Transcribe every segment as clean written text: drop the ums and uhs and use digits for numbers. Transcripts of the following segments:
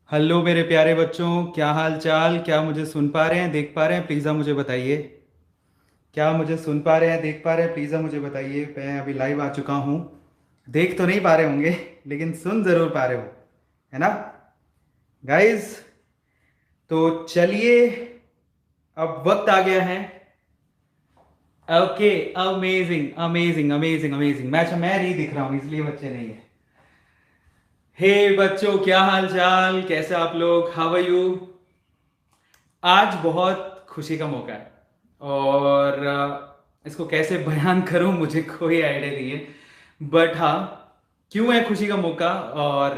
Hello मेरे प्यारे बच्चों, क्या हाल चाल? क्या मुझे सुन पा रहे हैं, देख पा रहे हैं? प्लीज़ आप मुझे बताइए। क्या मुझे सुन पा रहे हैं, देख पा रहे हैं? प्लीज़ आप मुझे बताइए। मैं अभी लाइव आ चुका हूँ। देख तो नहीं पा रहे होंगे लेकिन सुन ज़रूर पा रहे हो, है ना गाइस? तो चलिए, अब वक्त आ गया है। Okay, amazing amazing amazing amazing. मैं नहीं दिख रहा हूँ इसलिए बच्चे नहीं है। हे बच्चों, क्या हाल चाल? कैसे आप लोग? How are you? आज बहुत खुशी का मौका है और इसको कैसे बयान करूं मुझे कोई आइडिया नहीं है। बट हाँ, क्यों है खुशी का मौका और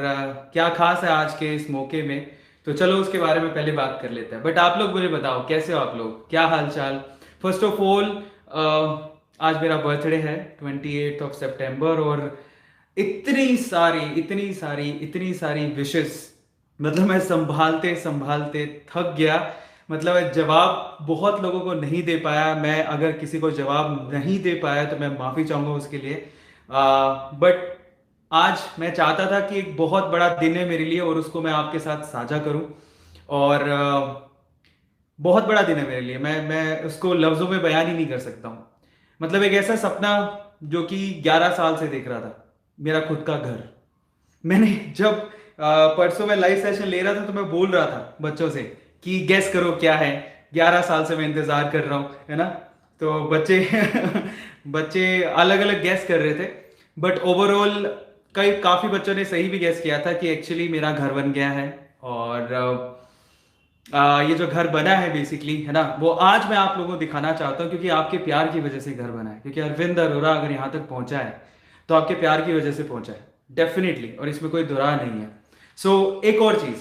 क्या खास है आज के इस मौके में? तो चलो उसके बारे में पहले बात कर लेते हैं। बट आप लोग मुझे बताओ, कैसे हो आप लोग? क्या हाल चाल? फर्स्ट ऑफ ऑल, आज मेरा बर्थडे है, 28 सितंबर। और इतनी सारी विशेस, मतलब मैं संभालते संभालते थक गया। मतलब मैं जवाब बहुत लोगों को नहीं दे पाया। मैं अगर किसी को जवाब नहीं दे पाया तो मैं माफी चाहूंगा उसके लिए। बट आज मैं चाहता था कि एक बहुत बड़ा दिन है मेरे लिए और उसको मैं आपके साथ साझा करूं। और बहुत बड़ा दिन है मेरे लिए। मैं उसको लफ्जों में बयान ही नहीं कर सकता हूँ। मतलब एक ऐसा सपना जो कि 11 साल से देख रहा था, मेरा खुद का घर। मैंने जब परसों में लाइव सेशन ले रहा था तो मैं बोल रहा था बच्चों से कि गैस करो क्या है। 11 साल से मैं इंतजार कर रहा हूँ, है ना? तो बच्चे बच्चे अलग अलग गैस कर रहे थे। बट ओवरऑल कई काफी बच्चों ने सही भी गैस किया था कि एक्चुअली मेरा घर बन गया है। और ये जो घर बना है बेसिकली, है ना, वो आज मैं आप लोगों को दिखाना चाहता हूँ क्योंकि आपके प्यार की वजह से घर बना है। क्योंकि अरविंद अरोरा अगर यहाँ तक पहुंचा है तो आपके प्यार की वजह से पहुंचा है, डेफिनेटली। और इसमें कोई दुरा नहीं है। एक और चीज,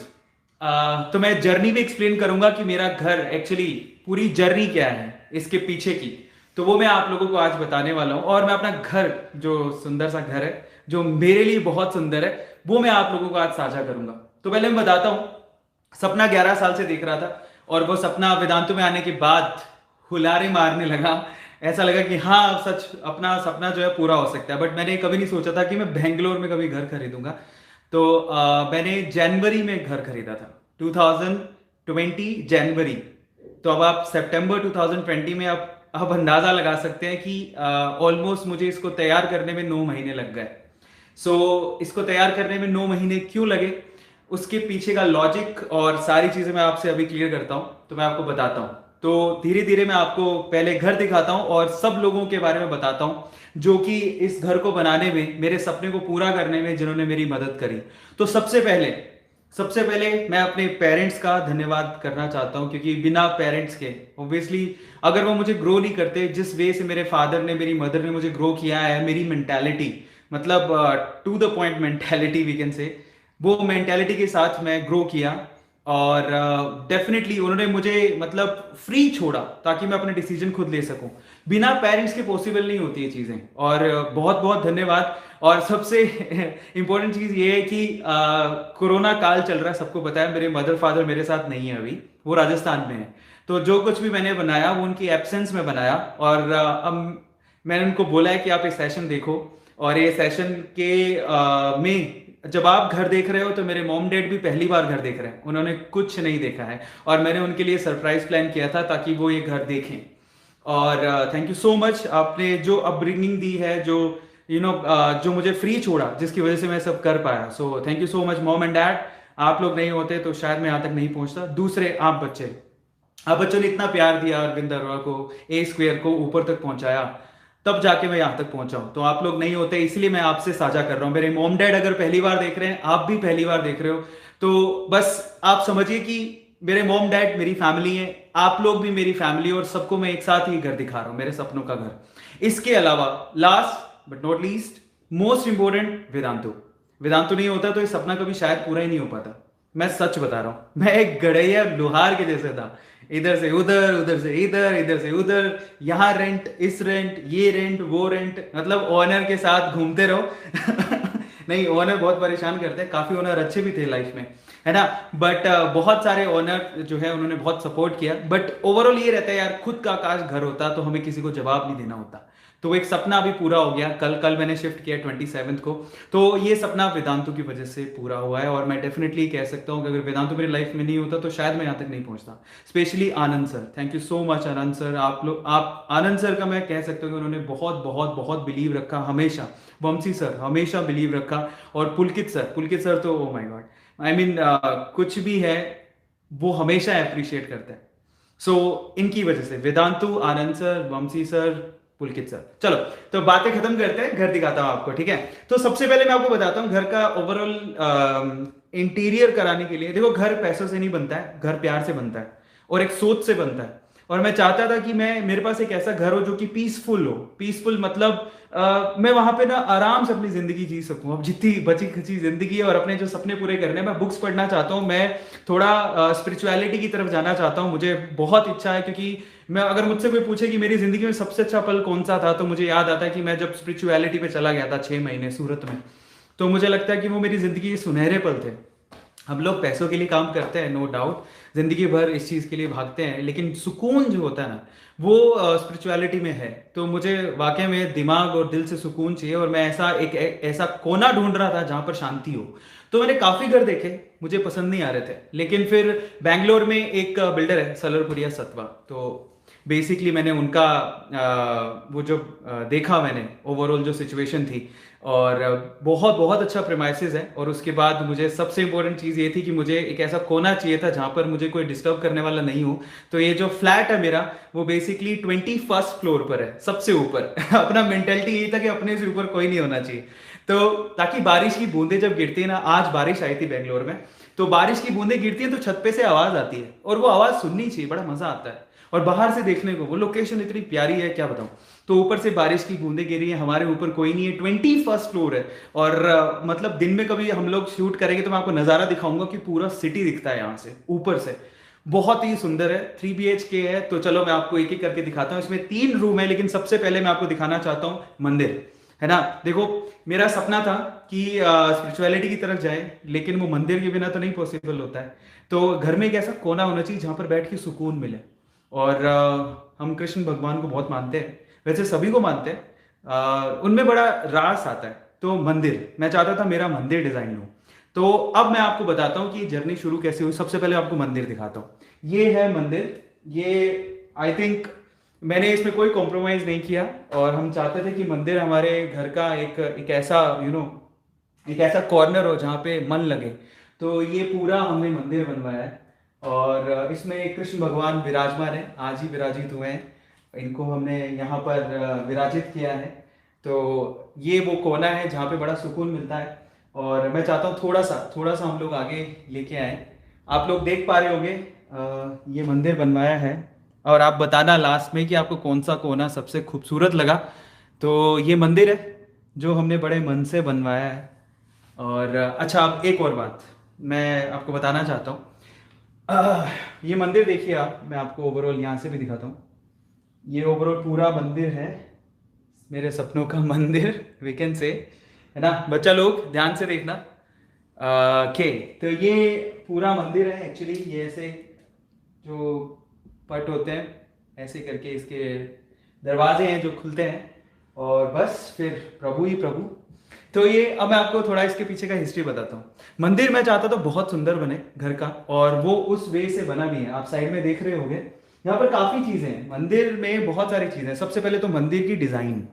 तो मैं जर्नी भी एक्सप्लेन करूंगा कि मेरा घर एक्चुअली पूरी जर्नी क्या है इसके पीछे की। तो वो मैं आप लोगों को आज बताने वाला हूं। और मैं अपना घर, जो सुंदर सा घर है, जो मेरे लिए बहुत सुंदर है, वो मैं आप लोगों को आज साझा करूंगा। तो पहले मैं बताता हूं। सपना 11 साल से देख रहा था और वो सपना वेदांतु में आने के बाद हुलारे मारने लगा। ऐसा लगा कि हाँ, अब सच अपना सपना जो है पूरा हो सकता है। बट मैंने कभी नहीं सोचा था कि मैं बेंगलोर में कभी घर खरीदूंगा। तो मैंने जनवरी में घर खरीदा था, 2020 जनवरी। तो अब आप सितंबर 2020 में आप अंदाजा लगा सकते हैं कि ऑलमोस्ट मुझे इसको तैयार करने में 9 महीने लग गए। इसको तैयार करने में 9 महीने क्यों लगे, उसके पीछे का लॉजिक और सारी चीजें मैं आपसे अभी क्लियर करता हूं। तो मैं आपको बताता हूं। तो धीरे धीरे मैं आपको पहले घर दिखाता हूं और सब लोगों के बारे में बताता हूं जो कि इस घर को बनाने में, मेरे सपने को पूरा करने में जिन्होंने मेरी मदद करी। तो सबसे पहले मैं अपने पेरेंट्स का धन्यवाद करना चाहता हूं क्योंकि बिना पेरेंट्स के ऑब्वियसली, अगर वो मुझे ग्रो नहीं करते जिस वे से मेरे फादर ने, मेरी मदर ने मुझे ग्रो किया है, मेरी मेंटालिटी, मतलब to the point mentality we can say, वो मेंटालिटी के साथ मैं ग्रो किया। और डेफिनेटली उन्होंने मुझे मतलब फ्री छोड़ा ताकि मैं अपने डिसीजन खुद ले सकूं। बिना पेरेंट्स के पॉसिबल नहीं होती ये चीजें। और बहुत बहुत धन्यवाद। और सबसे इंपॉर्टेंट चीज ये है कि कोरोना काल चल रहा है, सबको पता है। मेरे मदर फादर मेरे साथ नहीं है अभी, वो राजस्थान में है। तो जो कुछ भी मैंने बनाया वो उनकी एब्सेंस में बनाया। और अब मैंने उनको बोला है कि आप ये सेशन देखो। और ये सेशन के में जब आप घर देख रहे हो तो मेरे मॉम डैड भी पहली बार घर देख रहे हैं, उन्होंने कुछ नहीं देखा है। और मैंने उनके लिए सरप्राइज प्लान किया था ताकि वो ये घर देखें। और थैंक यू सो मच, आपने जो अपब्रिंगिंग दी है, जो जो मुझे फ्री छोड़ा, जिसकी वजह से मैं सब कर पाया। सो thank you so much mom and dad. आप लोग नहीं होते तो शायद मैं यहाँ तक नहीं पहुंचता। दूसरे आप बच्चों ने इतना प्यार दिया अरविंद अरोड़ा को, ए स्क्वेयर को ऊपर तक पहुंचाया, तब जाके मैं यहां तक पहुंचा हूं। तो आप लोग नहीं होते इसलिए मैं आपसे साझा कर रहा हूं। मेरे मॉम डैड अगर पहली बार देख रहे हैं, आप भी पहली बार देख रहे हो, तो बस आप समझिए कि मेरे मॉम डैड मेरी फैमिली है, आप लोग भी मेरी फैमिली, और सबको मैं एक साथ ही घर दिखा रहा हूं, मेरे सपनों का घर। इसके अलावा last but not least, most important, Vedantu. Vedantu नहीं होता तो ये सपना कभी शायद पूरा ही नहीं हो पाता। मैं सच बता रहा हूं, मैं एक गड़ैया लोहार के जैसे था। इधर से उधर, उधर से इधर, इधर से उधर, यहाँ रेंट, इस रेंट, ये रेंट, वो रेंट, मतलब ओनर के साथ घूमते रहो। नहीं, ओनर बहुत परेशान करते हैं, काफी ओनर अच्छे भी थे लाइफ में। है ना। बट बहुत सारे ओनर जो है उन्होंने बहुत सपोर्ट किया, बट ओवरऑल ये रहता है यार, खुद का काश घर होता तो हमें किसी को जवाब नहीं देना होता। तो एक सपना अभी पूरा हो गया, कल कल मैंने शिफ्ट किया 27 को। तो ये सपना वेदांतु की वजह से पूरा हुआ है, और मैं डेफिनेटली कह सकता हूँ कि अगर वेदांतु मेरी लाइफ में नहीं होता तो शायद मैं यहाँ तक नहीं पहुंचता। Specially Anand sir, thank you so much Anand sir. आप लोग, आप आनंद सर का मैं कह सकता हूँ कि उन्होंने बहुत बहुत बहुत बिलीव रखा हमेशा। वंशी सर हमेशा बिलीव रखा, और पुलकित सर तो oh my God, I mean कुछ भी है वो हमेशा अप्रिशिएट करते हैं। सो इनकी वजह से वेदांतु, आनंद सर, वंशी सर, पुलकित सर। चलो, तो बातें खत्म करते हैं, घर दिखाता हूं आपको, ठीक है। तो सबसे पहले मैं आपको बताता हूं घर का ओवरऑल इंटीरियर कराने के लिए। देखो, घर पैसों से नहीं बनता है, घर प्यार से बनता है और एक सोच से बनता है। और मैं चाहता था कि मेरे पास एक ऐसा घर हो जो कि पीसफुल हो। पीसफुल मतलब मैं वहां पे ना आराम से अपनी जिंदगी जी सकूं। अब जितनी बची खची जिंदगी है और अपने जो सपने पूरे करने हैं, मैं बुक्स पढ़ना चाहता हूं, मैं थोड़ा स्पिरिचुअलिटी की तरफ जाना चाहता हूं। मुझे बहुत इच्छा है, क्योंकि मैं, अगर मुझसे कोई पूछे कि मेरी जिंदगी में सबसे अच्छा पल कौन सा था, तो मुझे याद आता है कि मैं जब स्पिरिचुअलिटी पे चला गया था 6 महीने सूरत में। तो मुझे लगता है कि वो मेरी जिंदगी के सुनहरे पल थे। हम लोग पैसों के लिए काम करते हैं, नो डाउट, जिंदगी भर इस चीज के लिए भागते हैं, लेकिन सुकून जो होता है ना, वो स्पिरिचुअलिटी में है। तो मुझे वाकई में दिमाग और दिल से सुकून चाहिए, और मैं ऐसा कोना ढूंढ रहा था जहां पर शांति हो। तो मैंने काफी घर देखे, मुझे पसंद नहीं आ रहे थे, लेकिन फिर बैंगलोर में एक बिल्डर है सलरपुरिया सत्वा, तो बेसिकली मैंने उनका वो जो देखा, मैंने ओवरऑल जो सिचुएशन थी, और बहुत बहुत अच्छा प्रेमाइसेस है। और उसके बाद मुझे सबसे इंपॉर्टेंट चीज़ ये थी कि मुझे एक ऐसा कोना चाहिए था जहां पर मुझे कोई डिस्टर्ब करने वाला नहीं हो। तो ये जो फ्लैट है मेरा, वो बेसिकली 21st फ्लोर पर है, सबसे ऊपर। अपना मेंटेलिटी यही था कि अपने से ऊपर कोई नहीं होना चाहिए, तो ताकि बारिश की बूंदें जब गिरती है ना, आज बारिश आई थी बेंगलोर में, तो बारिश की बूंदें गिरती है तो छत पे से आवाज आती है, और वो आवाज सुननी चाहिए, बड़ा मजा आता है। और बाहर से देखने को वो लोकेशन इतनी प्यारी है, क्या बताऊं। तो ऊपर से बारिश की बूंदें गिरी है, हमारे ऊपर कोई नहीं है, 21st फ्लोर है। और मतलब दिन में कभी हम लोग शूट करेंगे तो मैं आपको नजारा दिखाऊंगा कि पूरा सिटी दिखता है यहाँ से ऊपर से। बहुत ही सुंदर है, 3 BHK है। तो चलो मैं आपको एक एक करके दिखाता हूँ। इसमें 3 रूम है, लेकिन सबसे पहले मैं आपको दिखाना चाहता हूँ मंदिर, है ना। देखो, मेरा सपना था कि स्पिरिचुअलिटी की तरफ जाए, लेकिन वो मंदिर के बिना तो नहीं पॉसिबल होता है। तो घर में एक ऐसा कोना होना चाहिए जहां पर बैठ के सुकून मिले। और हम कृष्ण भगवान को बहुत मानते हैं, वैसे सभी को मानते हैं, उनमें बड़ा रास आता है। तो मंदिर, मैं चाहता था मेरा मंदिर डिजाइन हो। तो अब मैं आपको बताता हूँ कि जर्नी शुरू कैसे हुई। सबसे पहले आपको मंदिर दिखाता हूँ। ये है मंदिर, ये आई थिंक मैंने इसमें कोई कॉम्प्रोमाइज नहीं किया, और हम चाहते थे कि मंदिर हमारे घर का एक ऐसा एक ऐसा कॉर्नर हो जहाँ पे मन लगे। तो ये पूरा हमने मंदिर बनवाया है, और इसमें कृष्ण भगवान विराजमान है, आज ही विराजित हुए हैं। इनको हमने यहाँ पर विराजित किया है। तो ये वो कोना है जहाँ पे बड़ा सुकून मिलता है, और मैं चाहता हूँ थोड़ा सा हम लोग आगे लेके आए। आप लोग देख पा रहे होंगे, ये मंदिर बनवाया है, और आप बताना लास्ट में कि आपको कौन सा कोना सबसे खूबसूरत लगा। तो ये मंदिर है जो हमने बड़े मन से बनवाया है। और अच्छा, अब एक और बात मैं आपको बताना चाहता हूँ। ये मंदिर देखिए आप, मैं आपको ओवरऑल यहाँ से भी दिखाता हूँ। ये ओवरऑल पूरा मंदिर है, मेरे सपनों का मंदिर वी कैन से, है ना। बच्चा लोग ध्यान से देखना। के तो ये पूरा मंदिर है एक्चुअली। ये ऐसे जो पट होते हैं, ऐसे करके इसके दरवाजे हैं जो खुलते हैं, और बस फिर प्रभु ही प्रभु। तो ये अब मैं आपको थोड़ा इसके पीछे का हिस्ट्री बताता हूँ। मंदिर मैं चाहता था बहुत सुंदर बने घर का, और वो उस वे से बना भी है। आप साइड में देख रहे होंगे, यहाँ पर काफी चीजें हैं मंदिर में, बहुत सारी चीजें हैं। सबसे पहले तो मंदिर की डिजाइन,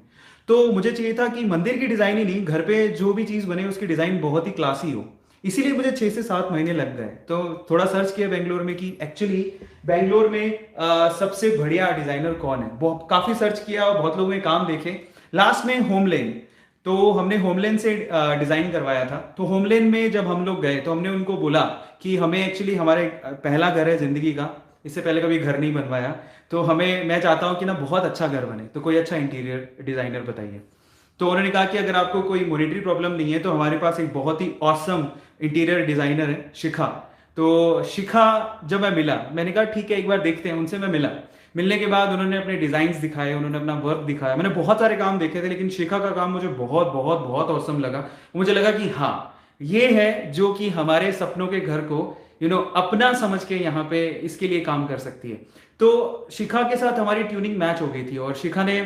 तो मुझे चाहिए था कि मंदिर की डिजाइन ही नहीं, घर पे जो भी चीज बने उसकी डिजाइन बहुत ही क्लासी हो। इसीलिए मुझे 6 से 7 महीने लग गए। तो थोड़ा सर्च किया बेंगलोर में कि एक्चुअली बेंगलोर में सबसे बढ़िया डिजाइनर कौन है। बहुत काफी सर्च किया और बहुत लोगों ने काम देखे। लास्ट में होमलेन, तो हमने होमलेन से डिजाइन करवाया था। तो होमलेन में जब हम लोग गए तो हमने उनको बोला कि हमें एक्चुअली हमारे पहला घर है जिंदगी का, इससे पहले कभी घर नहीं बनवाया, तो मैं चाहता हूँ कि ना बहुत अच्छा घर बने, तो कोई अच्छा इंटीरियर डिजाइनर बताइए। तो उन्होंने कहा कि अगर आपको कोई मॉनिटरी प्रॉब्लम नहीं है तो हमारे पास एक बहुत ही ऑसम इंटीरियर डिजाइनर है, शिखा। तो शिखा जब मैं मिला, मैंने कहा ठीक है एक बार देखते हैं। उनसे मैं मिला, मिलने के बाद उन्होंने अपने डिजाइन्स दिखाए, उन्होंने अपना वर्क दिखाया। मैंने बहुत सारे काम देखे थे, लेकिन शिखा का काम मुझे बहुत बहुत बहुत औसम लगा। मुझे लगा कि हाँ, ये है जो कि हमारे सपनों के घर को अपना समझ के यहाँ पे इसके लिए काम कर सकती है। तो शिखा के साथ हमारी ट्यूनिंग मैच हो गई थी और शिखा ने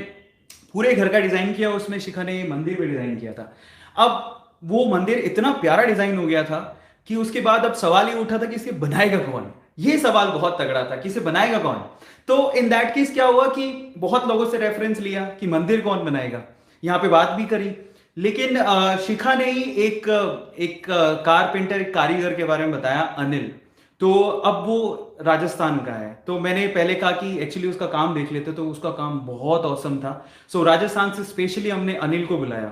पूरे घर का डिजाइन किया, उसमें शिखा ने मंदिर भी डिजाइन किया था। अब वो मंदिर इतना प्यारा डिजाइन हो गया था कि उसके बाद अब सवाल ये उठा था कि इसे बनाएगा कौन। ये सवाल बहुत तगड़ा था कि इसे बनाएगा कौन। तो इन दैट केस क्या हुआ कि बहुत लोगों से रेफरेंस लिया कि मंदिर कौन बनाएगा, यहाँ पे बात भी करी। लेकिन शिखा ने ही एक कारपेंटर, एक कारीगर के बारे में बताया, अनिल। तो अब वो राजस्थान का है, तो मैंने पहले कहा कि एक्चुअली उसका काम देख लेते, तो उसका काम बहुत औसम था। सो राजस्थान से स्पेशली हमने अनिल को बुलाया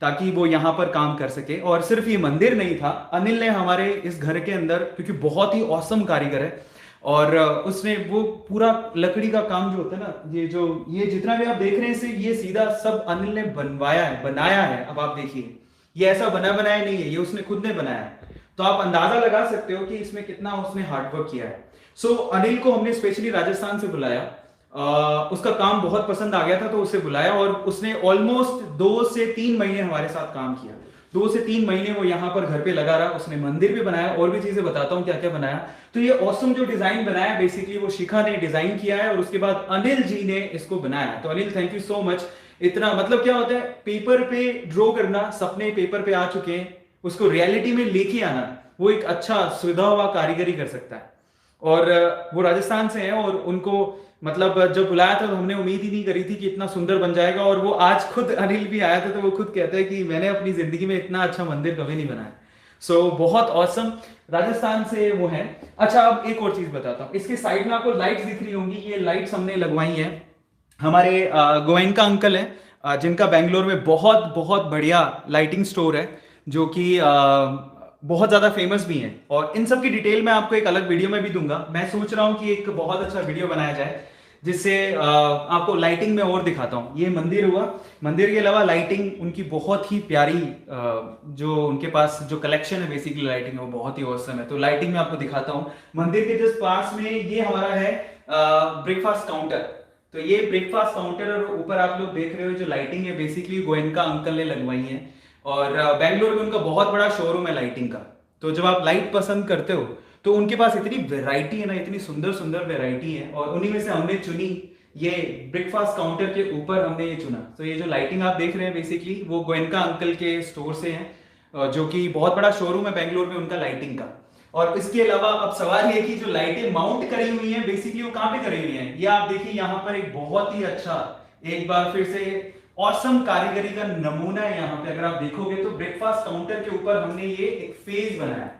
ताकि वो यहाँ पर काम कर सके। और सिर्फ ये मंदिर नहीं था, अनिल ने हमारे इस घर के अंदर, क्योंकि बहुत ही औसम कारीगर है, और उसने वो पूरा लकड़ी का काम जो होता है ना, ये जितना भी आप देख रहे हैं, ये सीधा सब अनिल ने बनवाया है, बनाया है। अब आप देखिए, ये ऐसा बना बनाया नहीं है, ये उसने खुद ने बनाया है। तो आप अंदाजा लगा सकते हो कि इसमें कितना उसने हार्डवर्क किया है। सो अनिल को हमने स्पेशली राजस्थान से बुलाया। उसका काम बहुत पसंद आ गया था, तो उसे बुलाया और उसने ऑलमोस्ट 2 से 3 महीने हमारे साथ काम किया। 2 से 3 महीने वो यहाँ पर घर पे लगा रहा। उसने मंदिर भी बनाया, और भी चीजें बताता हूँ क्या क्या बनाया। तो ये ऑसम जो डिजाइन बनाया, बेसिकली वो शिखा ने डिजाइन किया है और उसके बाद अनिल जी ने इसको बनाया। तो Anil, thank you so much. इतना मतलब क्या होता है, पेपर पे ड्रॉ करना, सपने पेपर पे आ चुके हैं, उसको रियलिटी में लेके आना, वो एक अच्छा सुविधा हुआ कारीगरी कर सकता है। और वो राजस्थान से हैं, और उनको मतलब जब बुलाया था तो हमने उम्मीद ही नहीं करी थी कि इतना सुंदर बन जाएगा। और वो आज खुद अनिल भी आया था, तो वो खुद कहते हैं कि मैंने अपनी जिंदगी में इतना अच्छा मंदिर कभी नहीं बनाया। सो बहुत ऑसम, राजस्थान से वो है। अच्छा, अब एक और चीज बताता हूँ। इसके साइड में आपको लाइट्स दिख रही होंगी, ये लाइट्स हमने लगवाई है। हमारे गोयनका अंकल है, जिनका बेंगलोर में बहुत बहुत बढ़िया लाइटिंग स्टोर है, जो कि बहुत ज्यादा फेमस भी है। और इन सब की डिटेल मैं आपको एक अलग वीडियो में भी दूंगा। मैं सोच रहा हूं कि एक बहुत अच्छा वीडियो बनाया जाए जिससे आपको लाइटिंग में और दिखाता हूं। ये मंदिर हुआ, मंदिर के अलावा लाइटिंग उनकी बहुत ही प्यारी, जो उनके पास जो कलेक्शन है बेसिकली लाइटिंग, वो बहुत ही औसम है। तो लाइटिंग में आपको दिखाता हूं। मंदिर के जस्ट पास में ये हमारा है ब्रेकफास्ट काउंटर। तो ये ब्रेकफास्ट काउंटर, और ऊपर आप लोग देख रहे हो जो लाइटिंग है, बेसिकली गोयनका अंकल ने लगवाई है। और बेंगलोर में उनका बहुत बड़ा शोरूम है लाइटिंग का। तो जब आप लाइट पसंद करते हो तो उनके पास इतनी वैरायटी है ना, इतनी सुंदर सुंदर वैरायटी है, और उन्हीं में से हमने चुनी ये ब्रेकफास्ट काउंटर के ऊपर हमने ये चुना। तो ये जो लाइटिंग आप देख रहे हैं बेसिकली वो गोयनका अंकल के स्टोर से है, जो कि बहुत बड़ा शोरूम है बेंगलोर में उनका लाइटिंग का। और इसके अलावा अब सवाल ये कि जो लाइटें माउंट करी हुई हैं बेसिकली वो कहां पे करी हुई हैं, ये आप देखिए यहाँ पर एक बहुत ही अच्छा, एक बार फिर से औसम कारीगरी का नमूना है। यहाँ पे अगर आप देखोगे तो ब्रेकफास्ट काउंटर के ऊपर हमने ये एक फेज बनाया,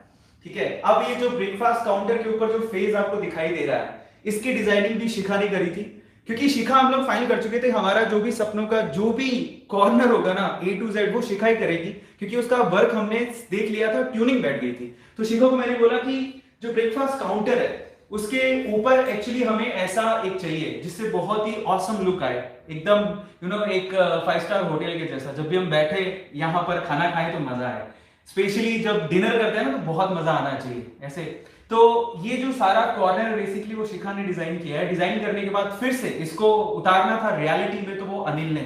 ठीक है। अब ये जो ब्रेकफास्ट काउंटर के ऊपर जो फेज आपको दिखाई दे रहा है, इसकी डिजाइनिंग भी शिखा ने करी थी। क्योंकि शिखा हम लोग फाइनल कर चुके थे, हमारा जो भी सपनों का जो भी कॉर्नर होगा ना A to Z, वो शिखा ही करेगी, क्योंकि उसका वर्क हमने देख लिया था, ट्यूनिंग बैठ गई थी। तो शिखा को मैंने बोला कि जो ब्रेकफास्ट काउंटर है उसके ऊपर एक्चुअली हमें ऐसा एक चाहिए जिससे बहुत ही ऑसम लुक आए, एकदम एक 5 स्टार होटल के जैसा। जब भी हम बैठे यहाँ पर खाना खाएं तो मजा आए, स्पेशली जब डिनर करते हैं ना, तो बहुत मजा आना चाहिए ऐसे। तो ये जो सारा कॉर्नर बेसिकली वो शिखा ने डिजाइन किया है। डिजाइन करने के बाद फिर से इसको उतारना था रियलिटी में, तो वो अनिल ने।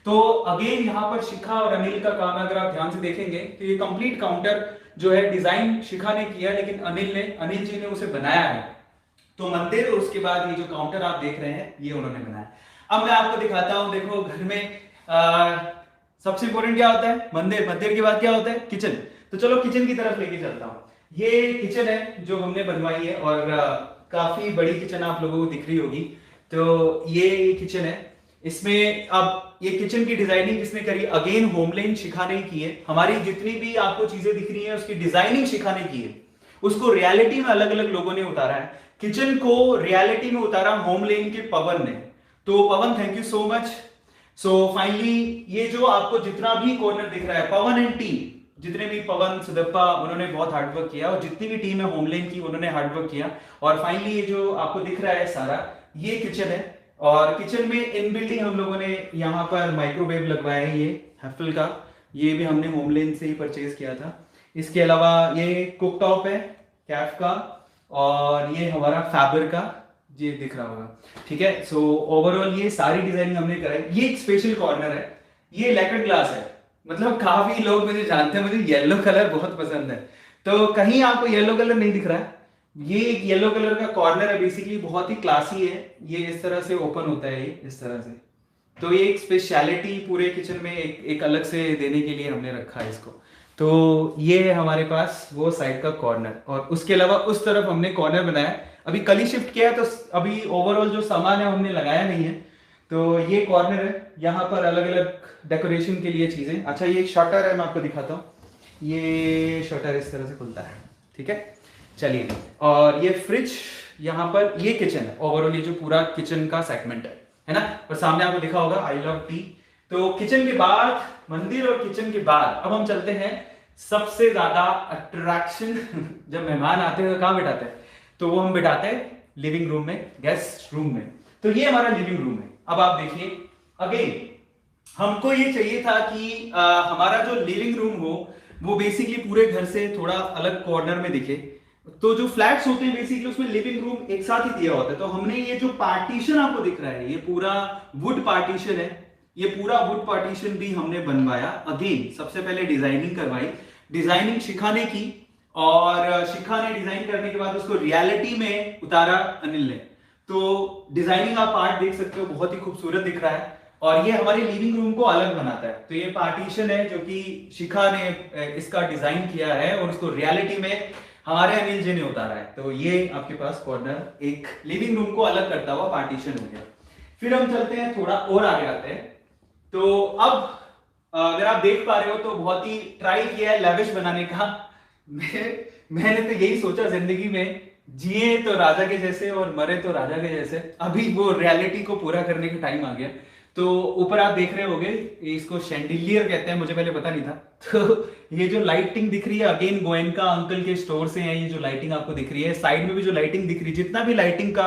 तो अगेन यहाँ पर शिखा और अनिल का काम है। अगर आप ध्यान से देखेंगे तो ये कंप्लीट काउंटर जो है डिजाइन शिखा ने किया, लेकिन अनिल जी ने उसे बनाया है। तो मंदिर और उसके बाद ये जो काउंटर आप देख रहे हैं ये उन्होंने बनाया। अब मैं आपको दिखाता हूं। देखो, घर में सबसे इंपॉर्टेंट क्या होता है, मंदिर। मंदिर के बाद क्या होता है, किचन। तो चलो किचन की तरफ लेके चलता हूं। ये किचन है जो हमने बनवाई है, और काफी बड़ी किचन आप लोगों को दिख रही होगी। तो ये किचन है। इसमें अब ये किचन की डिजाइनिंग किसने करी, अगेन होमलेन शिखा ने की है। हमारी जितनी भी आपको चीजें दिख रही है उसकी डिजाइनिंग शिखा ने की है, उसको रियलिटी में अलग अलग लोगों ने उतारा है। किचन को रियलिटी में उतारा होमलेन के पवन ने। तो Pawan, thank you so much. So finally ये जो आपको जितना भी कॉर्नर दिख रहा है, पवन एंड टीम, जितने भी पवन सुदप्पा, उन्होंने बहुत हार्डवर्क किया, और जितनी भी टीम है होमलेन की उन्होंने हार्डवर्क किया। और फाइनली ये जो आपको दिख रहा है सारा, ये किचन है। और किचन में इन बिल्डिंग हम लोगों ने यहाँ पर माइक्रोवेव लगवाया है, ये हेफल का, ये भी हमने होमलेन से ही परचेज किया था। इसके अलावा ये कुकटॉप है कैफ का, और ये हमारा फैबर का, ये दिख रहा होगा, ठीक है। सो ओवरऑल ये सारी डिजाइनिंग हमने कराई। ये एक स्पेशल कॉर्नर है, ये लैक्रेड ग्लास है। मतलब काफी लोग मुझे जानते हैं, मुझे येलो कलर बहुत पसंद है। तो कहीं आपको येलो कलर नहीं दिख रहा है? ये एक येलो कलर का कॉर्नर है, बेसिकली बहुत ही क्लासी है। ये इस तरह से ओपन होता है, ये इस तरह से। तो ये एक स्पेशलिटी पूरे किचन में एक अलग से देने के लिए हमने रखा है इसको। तो ये है हमारे पास वो साइड का कॉर्नर, और उसके अलावा उस तरफ हमने कॉर्नर बनाया है। अभी कल ही शिफ्ट किया है, तो अभी ओवरऑल जो सामान है हमने लगाया नहीं है। तो ये कॉर्नर है, यहाँ पर अलग अलग डेकोरेशन के लिए चीजें। अच्छा, ये एक शटर है, मैं आपको दिखाता हूँ। ये शटर इस तरह से खुलता है, ठीक है। चलिए, और ये फ्रिज यहाँ पर, ये किचन है ओवरऑल, ये जो पूरा किचन का सेगमेंट है ना। और सामने आपको लिखा होगा आई लव टी। तो किचन के बाद, मंदिर और किचन के बाद अब हम चलते हैं सबसे ज्यादा अट्रैक्शन जब मेहमान आते हैं तो कहाँ बिठाते हैं? तो वो हम बिठाते हैं लिविंग रूम में, गेस्ट रूम में। तो ये हमारा लिविंग रूम है। अब आप देखिए, अगेन हमको ये चाहिए था कि हमारा जो लिविंग रूम हो वो बेसिकली पूरे घर से थोड़ा अलग कॉर्नर में दिखे। तो जो फ्लैट्स होते हैं बेसिकली उसमें लिविंग रूम एक साथ ही दिया होता है। तो हमने ये जो पार्टीशन आपको दिख रहा है, ये पूरा वुड पार्टीशन है। ये पूरा वुड पार्टीशन भी हमने बनवाया। अगेन सबसे पहले डिजाइनिंग करवाई, डिजाइनिंग शिखा ने की, और शिखा ने डिजाइन करने के बाद उसको रियलिटी में उतारा अनिल ने। तो डिजाइनिंग आप पार्ट देख सकते हो, बहुत ही खूबसूरत दिख रहा है। और ये हमारे लिविंग रूम को अलग बनाता है। तो ये पार्टीशन है जो कि शिखा ने इसका डिजाइन किया है, और उसको रियलिटी में हमारे अनिल जी ने उतारा है। तो ये आपके पास कॉर्नर एक लिविंग रूम को अलग करता हुआ पार्टीशन हो गया। फिर हम चलते हैं थोड़ा और आगे आते हैं। तो अब अगर आप देख पा रहे हो तो बहुत ही ट्राई किया है लेविश बनाने का। मैंने तो यही सोचा जिंदगी में, जिए तो राजा के जैसे और मरे तो राजा के जैसे। अभी वो रियलिटी को पूरा करने का टाइम आ गया। तो ऊपर आप देख रहे होगे, इसको शैंडिलियर कहते हैं, मुझे पहले पता नहीं था। तो ये जो लाइटिंग दिख रही है अगेन गोयनका अंकल के स्टोर से है। ये जो लाइटिंग आपको दिख रही है, साइड में भी जो लाइटिंग दिख रही है, जितना भी लाइटिंग का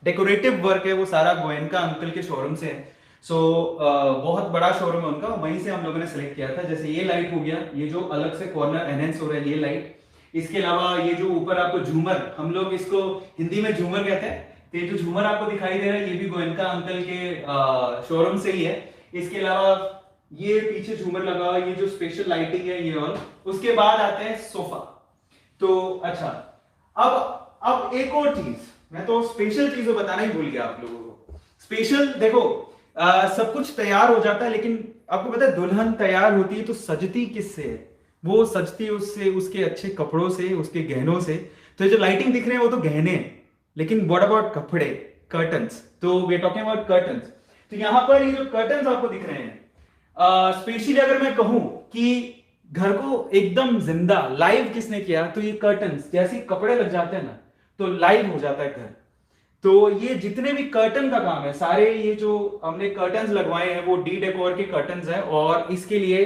डेकोरेटिव वर्क है वो सारा गोयनका अंकल के शोरूम से है। सो बहुत बड़ा शोरूम है उनका, वहीं से हम लोगों ने सेलेक्ट किया था। जैसे ये लाइट हो गया, ये जो अलग से कॉर्नर एनहेंस हो रहा है, ये लाइट। इसके अलावा ये जो ऊपर आपको झूमर, हम लोग इसको हिंदी में झूमर कहते हैं। तो ये जो झूमर आपको दिखाई दे रहा है, ये भी गोयनका अंकल के शोरूम से ही है। इसके अलावा ये पीछे झूमर लगा हुआ, ये जो स्पेशल लाइटिंग है ये। और उसके बाद आते हैं सोफा। तो अच्छा, अब एक और चीज, मैं तो स्पेशल चीजें बताना ही भूल गया आप लोगों को। स्पेशल देखो, सब कुछ तैयार हो जाता है, लेकिन आपको पता है दुल्हन तैयार होती है तो सजती किससे है? वो सजती है उससे, उसके अच्छे कपड़ों से, उसके गहनों से। तो ये जो लाइटिंग दिख रहे हैं वो तो गहने हैं, लेकिन व्हाट अबाउट कपड़े, कर्टन्स? तो we are talking about curtains. तो यहां पर ये जो कर्टन्स आपको दिख रहे हैं, स्पेशली अगर मैं कहूं कि घर को एकदम जिंदा लाइव किसने किया, तो ये कर्टन्स। जैसे कपड़े लग जाते हैं ना, तो लाइव हो जाता है घर। तो ये जितने भी कर्टन का काम है, सारे ये जो हमने कर्टन्स लगवाए हैं वो डी डेकोर के कर्टन्स हैं। और इसके लिए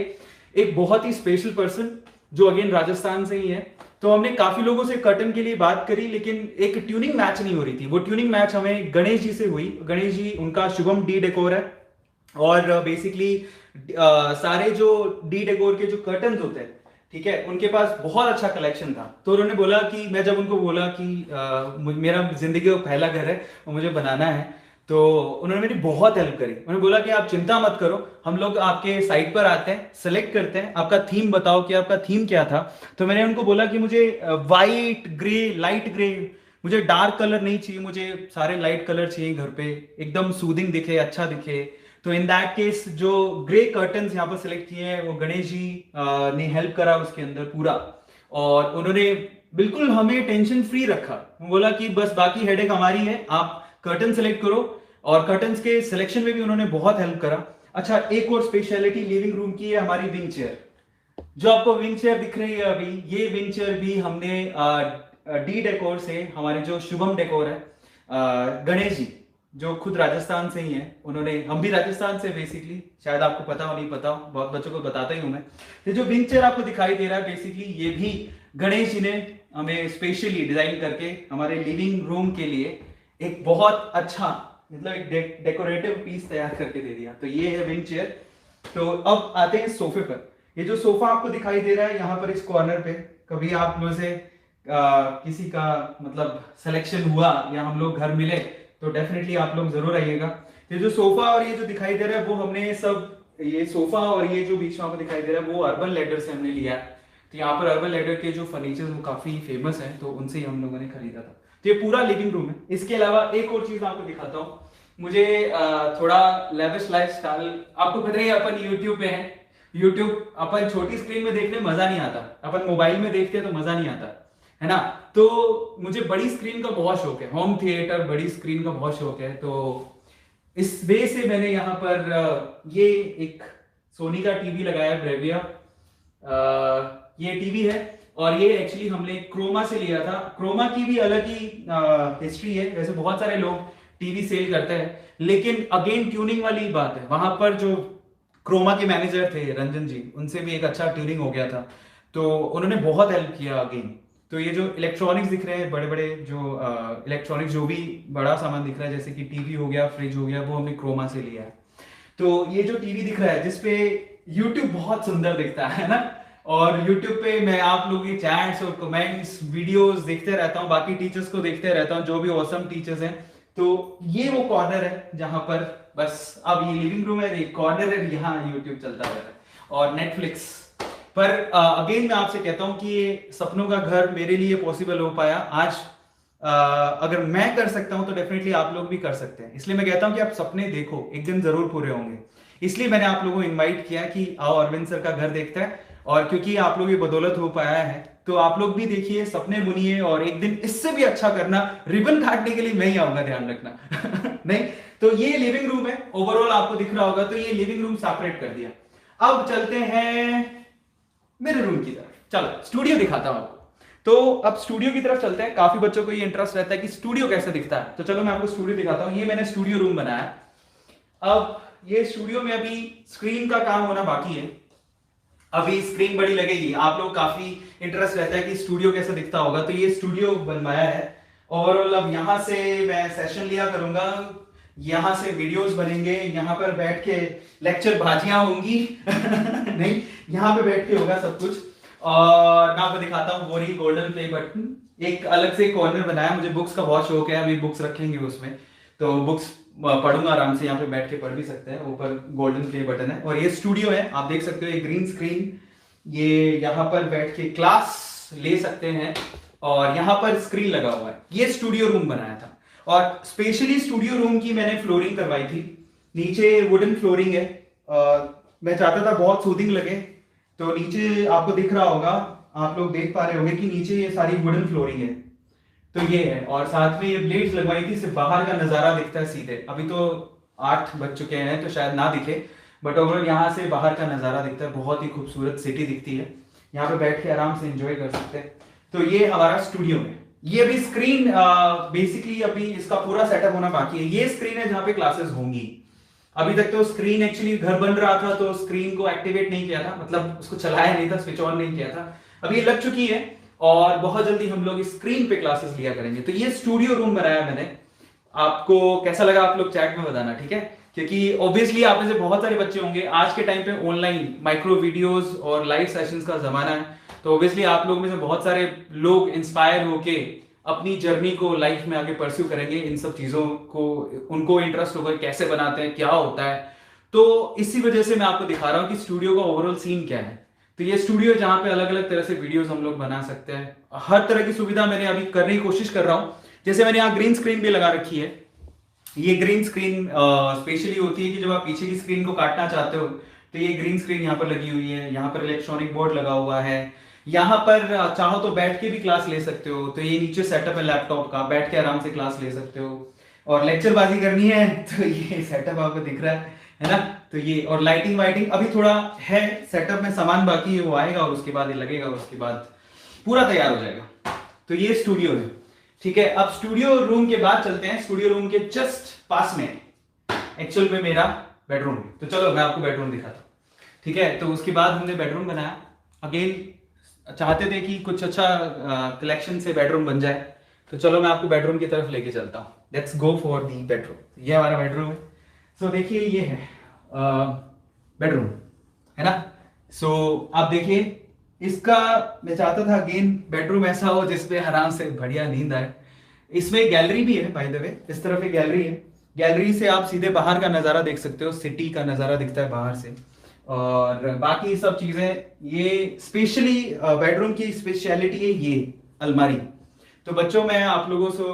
एक बहुत ही स्पेशल पर्सन जो अगेन राजस्थान से ही है। तो हमने काफी लोगों से कर्टन के लिए बात करी, लेकिन एक ट्यूनिंग मैच नहीं हो रही थी। वो ट्यूनिंग मैच हमें गणेश जी से हुई। गणेश जी, उनका शुभम डी डेकोर है, और बेसिकली सारे जो डी डेकोर के जो कर्टन्स होते हैं, ठीक है, उनके पास बहुत अच्छा कलेक्शन था। तो उन्होंने बोला कि मैं जब उनको बोला कि मेरा जिंदगी का पहला घर है और मुझे बनाना है, तो उन्होंने मेरी बहुत हेल्प करी। उन्होंने बोला कि आप चिंता मत करो, हम लोग आपके साइट पर आते हैं, सेलेक्ट करते हैं, आपका थीम बताओ कि आपका थीम क्या था। तो मैंने उनको बोला कि मुझे वाइट ग्रे, लाइट ग्रे, मुझे डार्क कलर नहीं चाहिए, मुझे सारे लाइट कलर चाहिए घर पे, एकदम सूदिंग दिखे, अच्छा दिखे। तो इन दैट केस जो ग्रे कर्टन्स यहाँ पर सिलेक्ट किए हैं वो गणेश जी ने हेल्प करा उसके अंदर पूरा। और उन्होंने बिल्कुल हमें टेंशन फ्री रखा। बोला कि बस बाकी हेडेक हमारी है, आप कर्टन सेलेक्ट करो। और कर्टन्स के सिलेक्शन में भी उन्होंने बहुत हेल्प करा। अच्छा, एक और स्पेशलिटी लिविंग रूम की है हमारी विंग चेयर। जो आपको विंग चेयर दिख रही है अभी, ये विंग चेयर भी हमने डी डेकोर से, हमारे जो शुभम डेकोर है, गणेश जी जो खुद राजस्थान से ही हैं, उन्होंने, हम भी राजस्थान से बेसिकली, शायद आपको पता हो नहीं पता हो, बहुत बच्चों को बताता ही हूं मैं। ये जो विंग चेयर आपको दिखाई दे रहा है बेसिकली, ये भी गणेश जी ने हमें स्पेशली डिजाइन करके हमारे लिविंग रूम के लिए एक बहुत अच्छा, मतलब एक डेकोरेटिव पीस तैयार करके दे दिया। तो ये है विंग चेयर। तो अब आते हैं सोफे पर। ये जो सोफा आपको दिखाई दे रहा है यहाँ पर इस कॉर्नर पे, कभी आप में से किसी का मतलब सिलेक्शन हुआ या हम लोग घर मिले तो डेफिनेटली आप लोग जरूर आइएगा। ये जो सोफा और ये जो दिखाई दे रहा है वो हमने सब ये सोफा और ये जो बीच में आपको दिखाई दे रहा है वो अर्बन लैडर से हमने लिया है। तो यहाँ पर अर्बन लैडर के जो फर्नीचर वो काफी फेमस है, तो उनसे ही हम लोगों ने खरीदा था। तो ये पूरा लिविंग रूम है। इसके अलावा एक और चीज आपको दिखाता हूँ। मुझे थोड़ा लेविश लाइफस्टाइल, आपको पता ही है अपन यूट्यूब पे है। यूट्यूब अपन छोटी स्क्रीन में देखने में मजा नहीं आता, अपन मोबाइल में देखते हैं तो मजा नहीं आता, है ना। तो मुझे बड़ी स्क्रीन का बहुत शौक है, होम थिएटर बड़ी स्क्रीन का बहुत शौक है। तो इस वे से मैंने यहाँ पर ये एक सोनी का टीवी लगाया, ब्रेविया। ये टीवी है और ये एक्चुअली हमने क्रोमा से लिया था। क्रोमा की भी अलग ही हिस्ट्री है। वैसे बहुत सारे लोग टीवी सेल करते हैं, लेकिन अगेन ट्यूनिंग वाली बात है। वहां पर जो क्रोमा के मैनेजर थे रंजन जी, उनसे भी एक अच्छा ट्यूनिंग हो गया था, तो उन्होंने बहुत हेल्प किया अगेन। तो ये जो इलेक्ट्रॉनिक्स दिख रहे हैं, बड़े बड़े जो इलेक्ट्रॉनिक्स जो भी बड़ा सामान दिख रहा है, जैसे कि टीवी हो गया, फ्रिज हो गया, वो हमने क्रोमा से लिया है। तो ये जो टीवी दिख रहा है जिसपे यूट्यूब बहुत सुंदर दिखता है ना, और यूट्यूब पे मैं आप लोगों के चैट्स और कमेंट्स वीडियोस देखते रहता हूँ, बाकी टीचर्स को देखते रहता हूँ जो भी ऑसम टीचर्स हैं। तो ये वो कॉर्नर है जहां पर बस अब ये लिविंग रूम है, ये कॉर्नर है, यहाँ यूट्यूब चलता रहता है और नेटफ्लिक्स पर। अगेन मैं आपसे कहता हूं कि ये सपनों का घर मेरे लिए पॉसिबल हो पाया आज। अगर मैं कर सकता हूं तो डेफिनेटली आप लोग भी कर सकते हैं। इसलिए मैं कहता हूं कि आप सपने देखो, एक दिन जरूर पूरे होंगे। इसलिए मैंने आप लोगों को इनवाइट किया कि आओ अरविंद सर का घर देखते हैं, और क्योंकि आप लोग ये बदौलत हो पाया है तो आप लोग भी देखिए, सपने बुनिए और एक दिन इससे भी अच्छा करना। रिबन काटने के लिए मैं ही आऊंगा, ध्यान रखना। नहीं तो ये लिविंग रूम है, ओवरऑल आपको दिख रहा होगा। तो ये लिविंग रूम सेपरेट कर दिया। अब चलते हैं मेरे रूम की तरफ। चलो स्टूडियो दिखाता हूं आपको। तो अब स्टूडियो की तरफ चलते हैं। काफी बच्चों को ये इंटरेस्ट रहता है कि स्टूडियो कैसे दिखता है, तो चलो मैं आपको स्टूडियो दिखाता हूं। ये मैंने स्टूडियो रूम बनाया। अब ये स्टूडियो में अभी स्क्रीन का काम होना बाकी है, अभी स्क्रीन बड़ी लगेगी। आप लोग काफी इंटरेस्ट रहता है कि स्टूडियो कैसे दिखता होगा, तो ये स्टूडियो बनवाया है। ओवरऑल अब यहां से मैं सेशन लिया करूंगा, यहां से वीडियोस बनेंगे, यहां पर बैठ के लेक्चर बाजियां होंगी। नहीं, यहां पे बैठ के होगा सब कुछ। और मैं आपको दिखाता हूँ बोरी गोल्डन प्ले बटन, एक अलग से कॉर्नर बनाया। मुझे बुक्स का बहुत शौक है, अभी बुक्स रखेंगे उसमें, तो बुक्स पढ़ूंगा आराम से, यहाँ पे बैठ के पढ़ भी सकते हैं। ऊपर गोल्डन प्ले बटन है और ये स्टूडियो है, आप देख सकते हो। ये ग्रीन स्क्रीन, ये यहाँ पर बैठ के क्लास ले सकते हैं और यहाँ पर स्क्रीन लगा हुआ है। ये स्टूडियो रूम बनाया था और स्पेशली स्टूडियो रूम की मैंने फ्लोरिंग करवाई थी। नीचे वुडन फ्लोरिंग है, मैं चाहता था बहुत सूदिंग लगे। तो नीचे आपको दिख रहा होगा, आप लोग देख पा रहे होंगे कि नीचे ये सारी वुडन फ्लोरिंग है। तो ये है, और साथ में ये ब्लेड्स लगवाई थी, सिर्फ बाहर का नजारा दिखता है सीधे। अभी तो 8 बज चुके हैं तो शायद ना दिखे, बट ओवरऑल यहाँ से बाहर का नजारा दिखता है। बहुत ही खूबसूरत सिटी दिखती है, यहाँ पे बैठ के आराम से एंजॉय कर सकते हैं। तो ये हमारा स्टूडियो है। ये अभी स्क्रीन बेसिकली अभी इसका पूरा सेटअप होना बाकी है। ये स्क्रीन है जहाँ पे क्लासेस होंगी। अभी तक तो स्क्रीन एक्चुअली घर बन रहा था तो स्क्रीन को एक्टिवेट नहीं किया था, मतलब उसको चलाया नहीं था, स्विच ऑन नहीं किया था। अभी ये लग चुकी है और बहुत जल्दी हम लोग स्क्रीन पे क्लासेस लिया करेंगे। तो ये स्टूडियो रूम बनाया मैंने। आपको कैसा लगा आप लोग चैट में बताना, ठीक है। क्योंकि ऑब्वियसली आप में से बहुत सारे बच्चे होंगे, आज के टाइम पे ऑनलाइन माइक्रो वीडियोस और लाइव सेशंस का जमाना है। तो ऑब्वियसली आप लोग में से बहुत सारे लोग इंस्पायर होके अपनी जर्नी को लाइफ में आगे परस्यू करेंगे। इन सब चीजों को उनको इंटरेस्ट होगा, कैसे बनाते हैं, क्या होता है। तो इसी वजह से मैं आपको दिखा रहा हूँ कि स्टूडियो का ओवरऑल सीन क्या है। तो ये स्टूडियो जहाँ पे अलग अलग तरह से वीडियोस हम लोग बना सकते हैं। हर तरह की सुविधा मैंने अभी करने की कोशिश कर रहा हूँ। जैसे मैंने यहाँ ग्रीन स्क्रीन भी लगा रखी है। ये ग्रीन स्क्रीन स्पेशली होती है कि जब आप पीछे की स्क्रीन को काटना चाहते हो तो ये ग्रीन स्क्रीन यहाँ पर लगी हुई है। यहाँ पर इलेक्ट्रॉनिक बोर्ड लगा हुआ है। यहाँ पर चाहो तो बैठ के भी क्लास ले सकते हो। तो ये नीचे सेटअप है लैपटॉप का, बैठ के आराम से क्लास ले सकते हो। और लेक्चर बाजी करनी है तो ये सेटअप आपको दिख रहा है ना। तो ये और लाइटिंग वाइटिंग अभी थोड़ा है सेटअप में, सामान बाकी है, वो आएगा और उसके बाद ये लगेगा, उसके बाद पूरा तैयार हो जाएगा। तो ये स्टूडियो है, ठीक है। अब स्टूडियो रूम के बाद चलते हैं, स्टूडियो रूम के जस्ट पास में एक्चुअल में मेरा बेडरूम है। तो चलो मैं आपको बेडरूम दिखाता हूँ, ठीक है। तो उसके बाद हमने बेडरूम बनाया। अगेन चाहते थे कि कुछ अच्छा कलेक्शन से बेडरूम बन जाए, तो चलो मैं आपको बेडरूम की तरफ लेके चलता हूँ। Let's go for the bedroom. ये हमारा बेडरूम है। सो देखिए ये है बेडरूम, है ना। सो आप देखिए इसका, मैं चाहता था अगेन बेडरूम ऐसा हो जिसपे आराम से बढ़िया नींद आए। इसमें गैलरी भी है बाय द वे, इस तरफ एक गैलरी है। गैलरी से आप सीधे बाहर का नजारा देख सकते हो, सिटी का नजारा दिखता है बाहर से। और बाकी सब चीजें, ये स्पेशली बेडरूम की स्पेशलिटी है ये अलमारी। तो बच्चों मैं आप लोगों से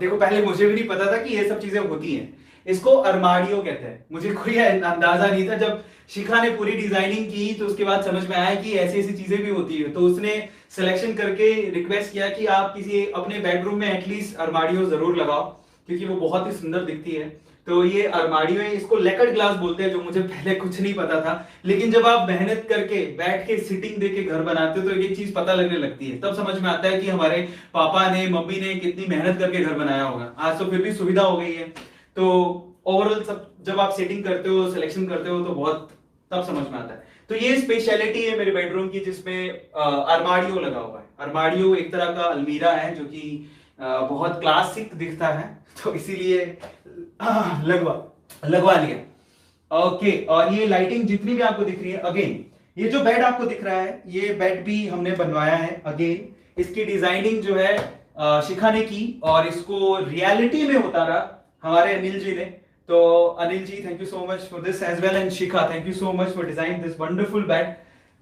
देखो, पहले मुझे भी नहीं पता था कि ये सब चीजें होती हैं। इसको अरमाडियो कहते हैं। मुझे कोई अंदाजा नहीं था। जब शिखा ने पूरी डिजाइनिंग की तो उसके बाद समझ में आया कि ऐसी ऐसी चीजें भी होती है। तो उसने सिलेक्शन करके रिक्वेस्ट किया कि आप किसी अपने बेडरूम में एटलीस्ट अरमाडियो जरूर लगाओ, क्योंकि वो बहुत ही सुंदर दिखती है। तो ये अरमाडियो है, इसको लेकर्ड ग्लास बोलते हैं, जो मुझे पहले कुछ नहीं पता था। लेकिन जब आप मेहनत करके बैठ के सिटिंग दे के घर बनाते हो तो एक चीज पता लगने लगती है, तब समझ में आता है कि हमारे पापा ने मम्मी ने कितनी मेहनत करके घर बनाया होगा। आज तो फिर भी सुविधा हो गई है। तो ओवरऑल सब जब आप सेटिंग करते हो, सिलेक्शन करते हो, तो बहुत तब समझ में आता है। तो ये स्पेशलिटी है मेरे बेडरूम की, जिसमें अरमाडियो लगा हुआ है। अरमाडियो एक तरह का अलमीरा है जो कि बहुत क्लासिक दिखता है, तो इसीलिए लगवा लगवा लिया। ओके, और ये लाइटिंग जितनी भी आपको दिख रही है, अगेन ये जो बेड आपको दिख रहा है, ये बेड भी हमने बनवाया है। अगेन इसकी डिजाइनिंग जो है शिखा ने की, और इसको रियलिटी में उतारा हमारे अनिल जी ने। तो Anil ji, thank you so much for this as well, and Shikha thank you so much for design this wonderful bed.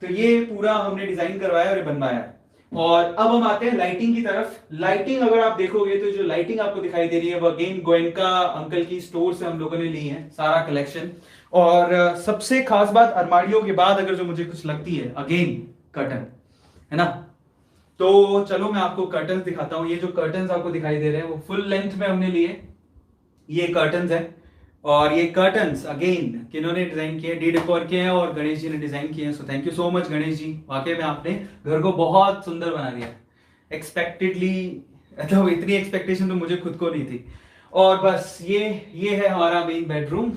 तो ये पूरा हमने डिजाइन करवाया और बनवाया। और अब हम आते हैं लाइटिंग की तरफ। लाइटिंग अगर आप देखोगे तो जो लाइटिंग आपको दिखाई दे रही है वो अगेन गोयनका अंकल की स्टोर से हम लोगों ने ली है सारा कलेक्शन। और सबसे खास बात अरमारियों के बाद अगर जो मुझे कुछ लगती है, अगेन कर्टन है ना। तो चलो मैं आपको कर्टन दिखाता हूँ। ये जो कर्टन आपको दिखाई दे रहे हैं वो फुल लेंथ में हमने लिए, ये कर्टन है। और ये कर्टन्स अगेन किन्होंने डिजाइन किए, डी डेकोर के हैं और गणेश जी ने डिजाइन किए हैं। So thank you so much Ganesh ji, वाकई में आपने घर को बहुत सुंदर बना दिया एक्सपेक्टेडली। मतलब इतनी एक्सपेक्टेशन तो मुझे खुद को नहीं थी। और बस ये है हमारा मेन बेडरूम।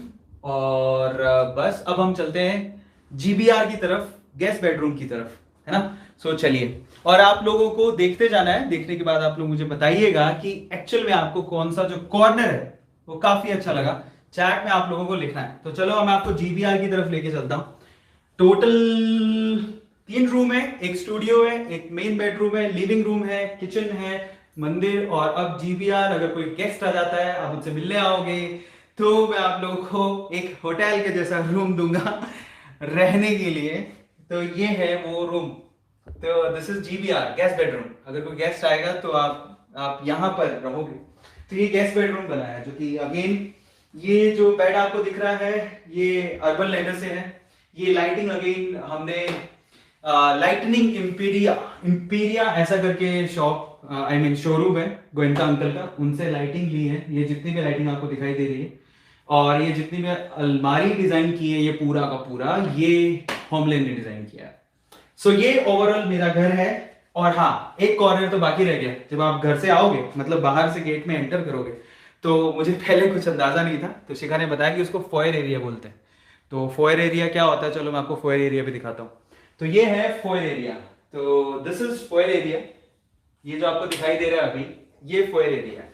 और बस अब हम चलते हैं जीबीआर की तरफ, गेस्ट बेडरूम की तरफ, है ना। सो चलिए, और आप लोगों को देखते जाना है। देखने के बाद आप लोग मुझे बताइएगा कि एक्चुअल में आपको कौन सा जो कॉर्नर है वो काफी अच्छा लगा। चैट में आप लोगों को लिखना है। तो चलो मैं आपको जीबीआर की तरफ लेके चलता हूं। टोटल 3 रूम है, एक स्टूडियो है, एक मेन बेडरूम है, लिविंग रूम है, किचन है, मंदिर। और अब जीबीआर, अगर कोई गेस्ट आ जाता है, आप उनसे मिलने आओगे, तो मैं आप लोगों को एक होटल के जैसा रूम दूंगा रहने के लिए। तो ये है वो रूम। तो दिस इज जीबीआर गेस्ट बेडरूम। अगर कोई गेस्ट आएगा तो आप यहां पर रहोगे। तो ये गेस्ट बेडरूम बना है, जो कि अगेन ये जो बेड आपको दिख रहा है ये अर्बन लैडर से है। ये लाइटिंग अगेन हमने लाइटनिंग इंपीरिया ऐसा करके शॉप आई मीन शोरूम है गोयनका अंकल का, उनसे लाइटिंग ली है। ये जितनी भी लाइटिंग आपको दिखाई दे रही है और ये जितनी भी अलमारी डिजाइन की है, ये पूरा का पूरा ये होमलैंड ने डिजाइन किया है। सो ये ओवरऑल मेरा घर है। और हाँ, एक कॉर्नर तो बाकी रह गया। जब आप घर से आओगे, मतलब बाहर से गेट में एंटर करोगे, तो मुझे पहले कुछ अंदाजा नहीं था, तो शिखा ने बताया कि उसको फोयर एरिया बोलते हैं। तो फोयर एरिया क्या होता है, चलो मैं आपको फोयर एरिया भी दिखाता हूँ। तो ये है फोयर एरिया। तो दिस इज फोयर एरिया। ये जो आपको दिखाई दे रहा है अभी, ये फोयर एरिया है,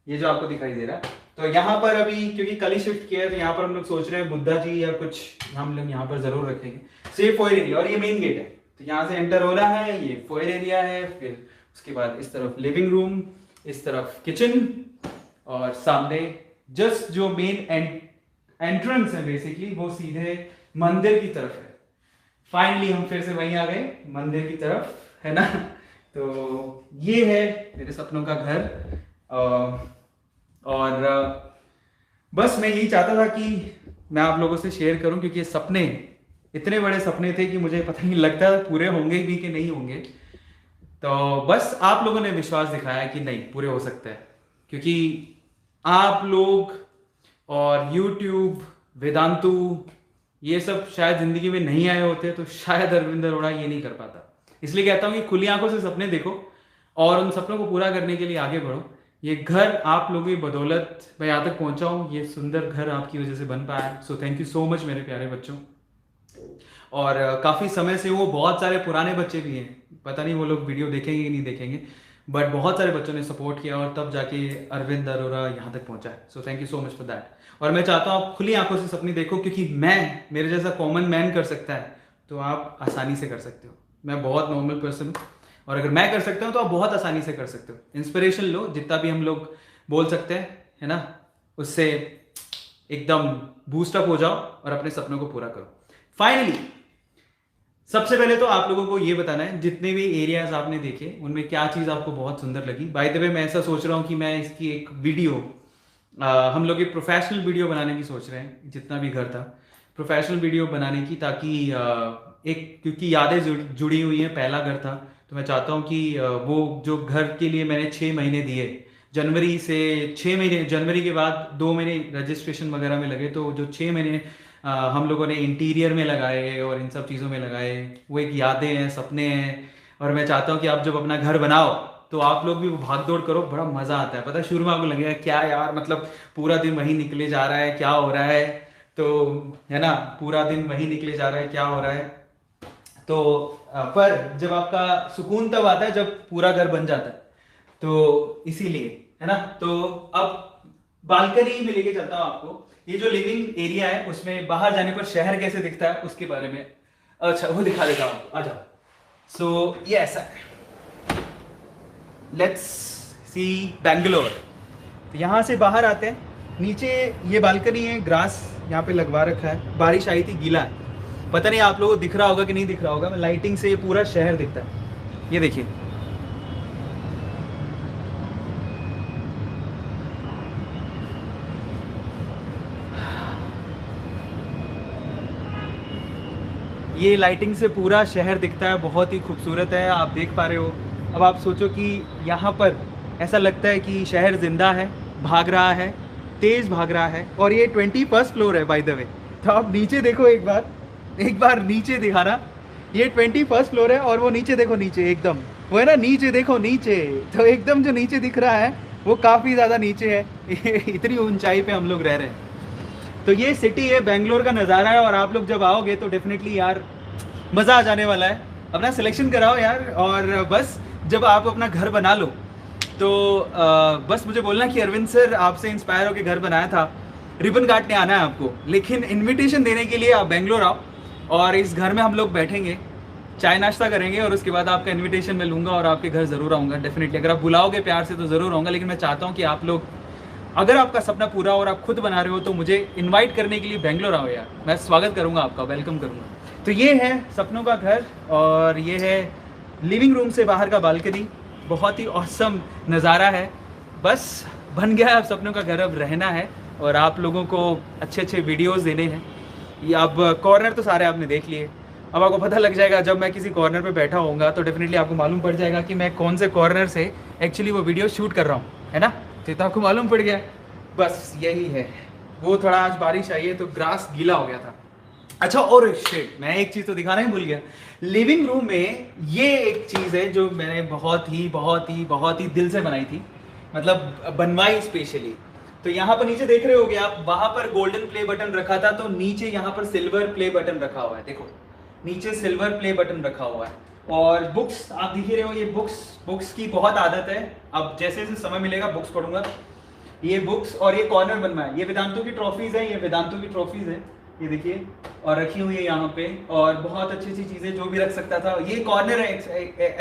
ये जो आपको दिखाई दे रहा है। तो यहाँ पर अभी क्योंकि कल ही शिफ्ट किया है, तो यहाँ पर हम लोग सोच रहे हैं बुद्धा जी या कुछ हम लोग यहाँ पर जरूर रखेंगे। सो ये फोयर एरिया, और ये मेन गेट है। तो यहाँ से एंटर हो रहा है, ये फोयर एरिया है। फिर उसके बाद इस तरफ लिविंग रूम, इस तरफ किचन, और सामने जस्ट जो मेन एंट्रेंस है बेसिकली वो सीधे मंदिर की तरफ है। फाइनली हम फिर से वहीं आ गए, मंदिर की तरफ, है ना। तो ये है मेरे सपनों का घर। और बस मैं यही चाहता था कि मैं आप लोगों से शेयर करूं, क्योंकि ये सपने इतने बड़े सपने थे कि मुझे पता नहीं लगता पूरे होंगे भी कि नहीं होंगे। तो बस आप लोगों ने विश्वास दिखाया कि नहीं, पूरे हो सकते हैं, क्योंकि आप लोग और YouTube, वेदांतु, ये सब शायद जिंदगी में नहीं आए होते तो शायद अरविंद अरोड़ा ये नहीं कर पाता। इसलिए कहता हूं कि खुली आंखों से सपने देखो और उन सपनों को पूरा करने के लिए आगे बढ़ो। ये घर आप लोगों की बदौलत मैं यहाँ तक पहुंचा हूँ, ये सुंदर घर आपकी वजह से बन पाया है। सो थैंक यू सो मच मेरे प्यारे बच्चों। और काफ़ी समय से वो बहुत सारे पुराने बच्चे भी हैं, पता नहीं वो लोग वीडियो देखेंगे कि नहीं देखेंगे, बट बहुत सारे बच्चों ने सपोर्ट किया और तब जाके अरविंद अरोड़ा यहाँ तक पहुँचा है। सो thank you so much for that. और मैं चाहता हूँ आप खुली आंखों से सपने देखो, क्योंकि मेरे जैसा कॉमन मैन कर सकता है तो आप आसानी से कर सकते हो। मैं बहुत नॉर्मल पर्सन हूँ, और अगर मैं कर सकता हूँ तो आप बहुत आसानी से कर सकते हो। इंस्पिरेशन लो, जितना भी हम लोग बोल सकते हैं, है ना, उससे एकदम बूस्ट अप हो जाओ और अपने सपनों को पूरा करो। फाइनली सबसे पहले तो आप लोगों को ये बताना है, जितने भी एरियाज आपने देखे उनमें क्या चीज आपको बहुत सुंदर लगी। बाय द वे मैं ऐसा सोच रहा हूँ कि मैं इसकी एक वीडियो, हम लोग एक प्रोफेशनल वीडियो बनाने की सोच रहे हैं, जितना भी घर था प्रोफेशनल वीडियो बनाने की, ताकि एक, क्योंकि यादें जुड़ी हुई हैं, पहला घर था, तो मैं चाहता हूँ कि वो जो घर के लिए मैंने 6 महीने दिए, जनवरी से 6 महीने, जनवरी के बाद 2 महीने रजिस्ट्रेशन वगैरह में लगे, तो जो 6 महीने हम लोगों ने इंटीरियर में लगाए और इन सब चीज़ों में लगाए, वो एक यादें हैं, सपने हैं। और मैं चाहता हूँ कि आप जब अपना घर बनाओ तो आप लोग भी वो भाग दौड़ करो, बड़ा मजा आता है। पता है शुरू में आपको लगेगा क्या यार, मतलब पूरा दिन वही निकले जा रहा है, क्या हो रहा है, तो है ना, पूरा दिन वही निकले जा रहा है, क्या हो रहा है। तो पर जब आपका सुकून तब आता है जब पूरा घर बन जाता है, तो इसीलिए, है ना। तो अब बालकनी में लेके चलता हूं आपको। ये जो लिविंग एरिया है उसमें बाहर जाने पर शहर कैसे दिखता है उसके बारे में, अच्छा वो दिखा देता हूं, आ जाओ। सो ये ऐसा है, लेट्स सी बेंगलोर। तो यहाँ से बाहर आते हैं, नीचे ये बालकनी है, ग्रास यहाँ पे लगवा रखा है, बारिश आई थी, गीला है, पता नहीं आप लोगों को दिख रहा होगा कि नहीं दिख रहा होगा, लाइटिंग से ये पूरा शहर दिखता है। ये देखिए, ये लाइटिंग से पूरा शहर दिखता है, बहुत ही खूबसूरत है, आप देख पा रहे हो। अब आप सोचो कि यहाँ पर ऐसा लगता है कि शहर जिंदा है, भाग रहा है, तेज भाग रहा है। और ये 21st फ्लोर है बाय द वे। तो आप नीचे देखो, एक बार नीचे दिखाना, ये 21st फ्लोर है, और वो नीचे देखो, नीचे एकदम वो है ना, नीचे देखो नीचे, तो एकदम जो नीचे दिख रहा है वो काफ़ी ज़्यादा नीचे है इतनी ऊंचाई पे हम लोग रह रहे हैं। तो ये सिटी है, बेंगलोर का नज़ारा है, और आप लोग जब आओगे तो डेफिनेटली यार मज़ा आ जाने वाला है। अपना सिलेक्शन कराओ यार, और बस जब आप अपना घर बना लो तो बस मुझे बोलना कि अरविंद सर आपसे इंस्पायर होकर घर बनाया था, रिबन काटने आना है आपको, लेकिन इनविटेशन देने के लिए आप बेंगलोर आओ, और इस घर में हम लोग बैठेंगे, चाय नाश्ता करेंगे, और उसके बाद आपका इनविटेशन मैं लूँगा और आपके घर ज़रूर आऊँगा डेफिनेटली। अगर आप बुलाओगे प्यार से तो ज़रूर आऊँगा, लेकिन मैं चाहता हूँ कि आप लोग, अगर आपका सपना पूरा हो और आप खुद बना रहे हो, तो मुझे इनवाइट करने के लिए बेंगलोर आओ यार, मैं स्वागत करूंगा आपका, वेलकम करूंगा। तो ये है सपनों का घर, और ये है लिविंग रूम से बाहर का बालकनी, बहुत ही औसम नज़ारा है। बस बन गया है अब सपनों का घर, अब रहना है, और आप लोगों को अच्छे अच्छे वीडियोस देने हैं। ये अब कॉर्नर तो सारे आपने देख लिए, अब आपको पता लग जाएगा जब मैं किसी कॉर्नर पे बैठा होऊंगा तो डेफिनेटली आपको मालूम पड़ जाएगा कि मैं कौन से कॉर्नर से एक्चुअली वो वीडियो शूट कर रहा हूँ, है ना। तो आपको मालूम पड़ गया, बस यही है। वो थोड़ा आज बारिश आई है तो ग्रास गीला हो गया था। अच्छा, और शिट, मैं एक चीज तो दिखाना ही भूल गया, लिविंग रूम में ये एक चीज है जो मैंने बहुत ही दिल से बनाई थी, मतलब बनवाई स्पेशली। तो यहाँ पर नीचे देख रहे होगे आप, वहां पर गोल्डन प्ले बटन रखा था, तो नीचे यहाँ पर सिल्वर प्ले बटन रखा हुआ है, देखो नीचे सिल्वर प्ले बटन रखा हुआ है। और बुक्स आप देख रहे हो, ये बुक्स की बहुत आदत है, अब जैसे जैसे समय मिलेगा बुक्स पढ़ूंगा। ये बुक्स और ये कॉर्नर बनवाया, ये वेदांतों की ट्रॉफीज है, ये वेदांतों की ट्रॉफीज है, ये देखिए, और रखी हुई है यहाँ पे, और बहुत अच्छी अच्छी चीजें जो भी रख सकता था। ये कॉर्नर है,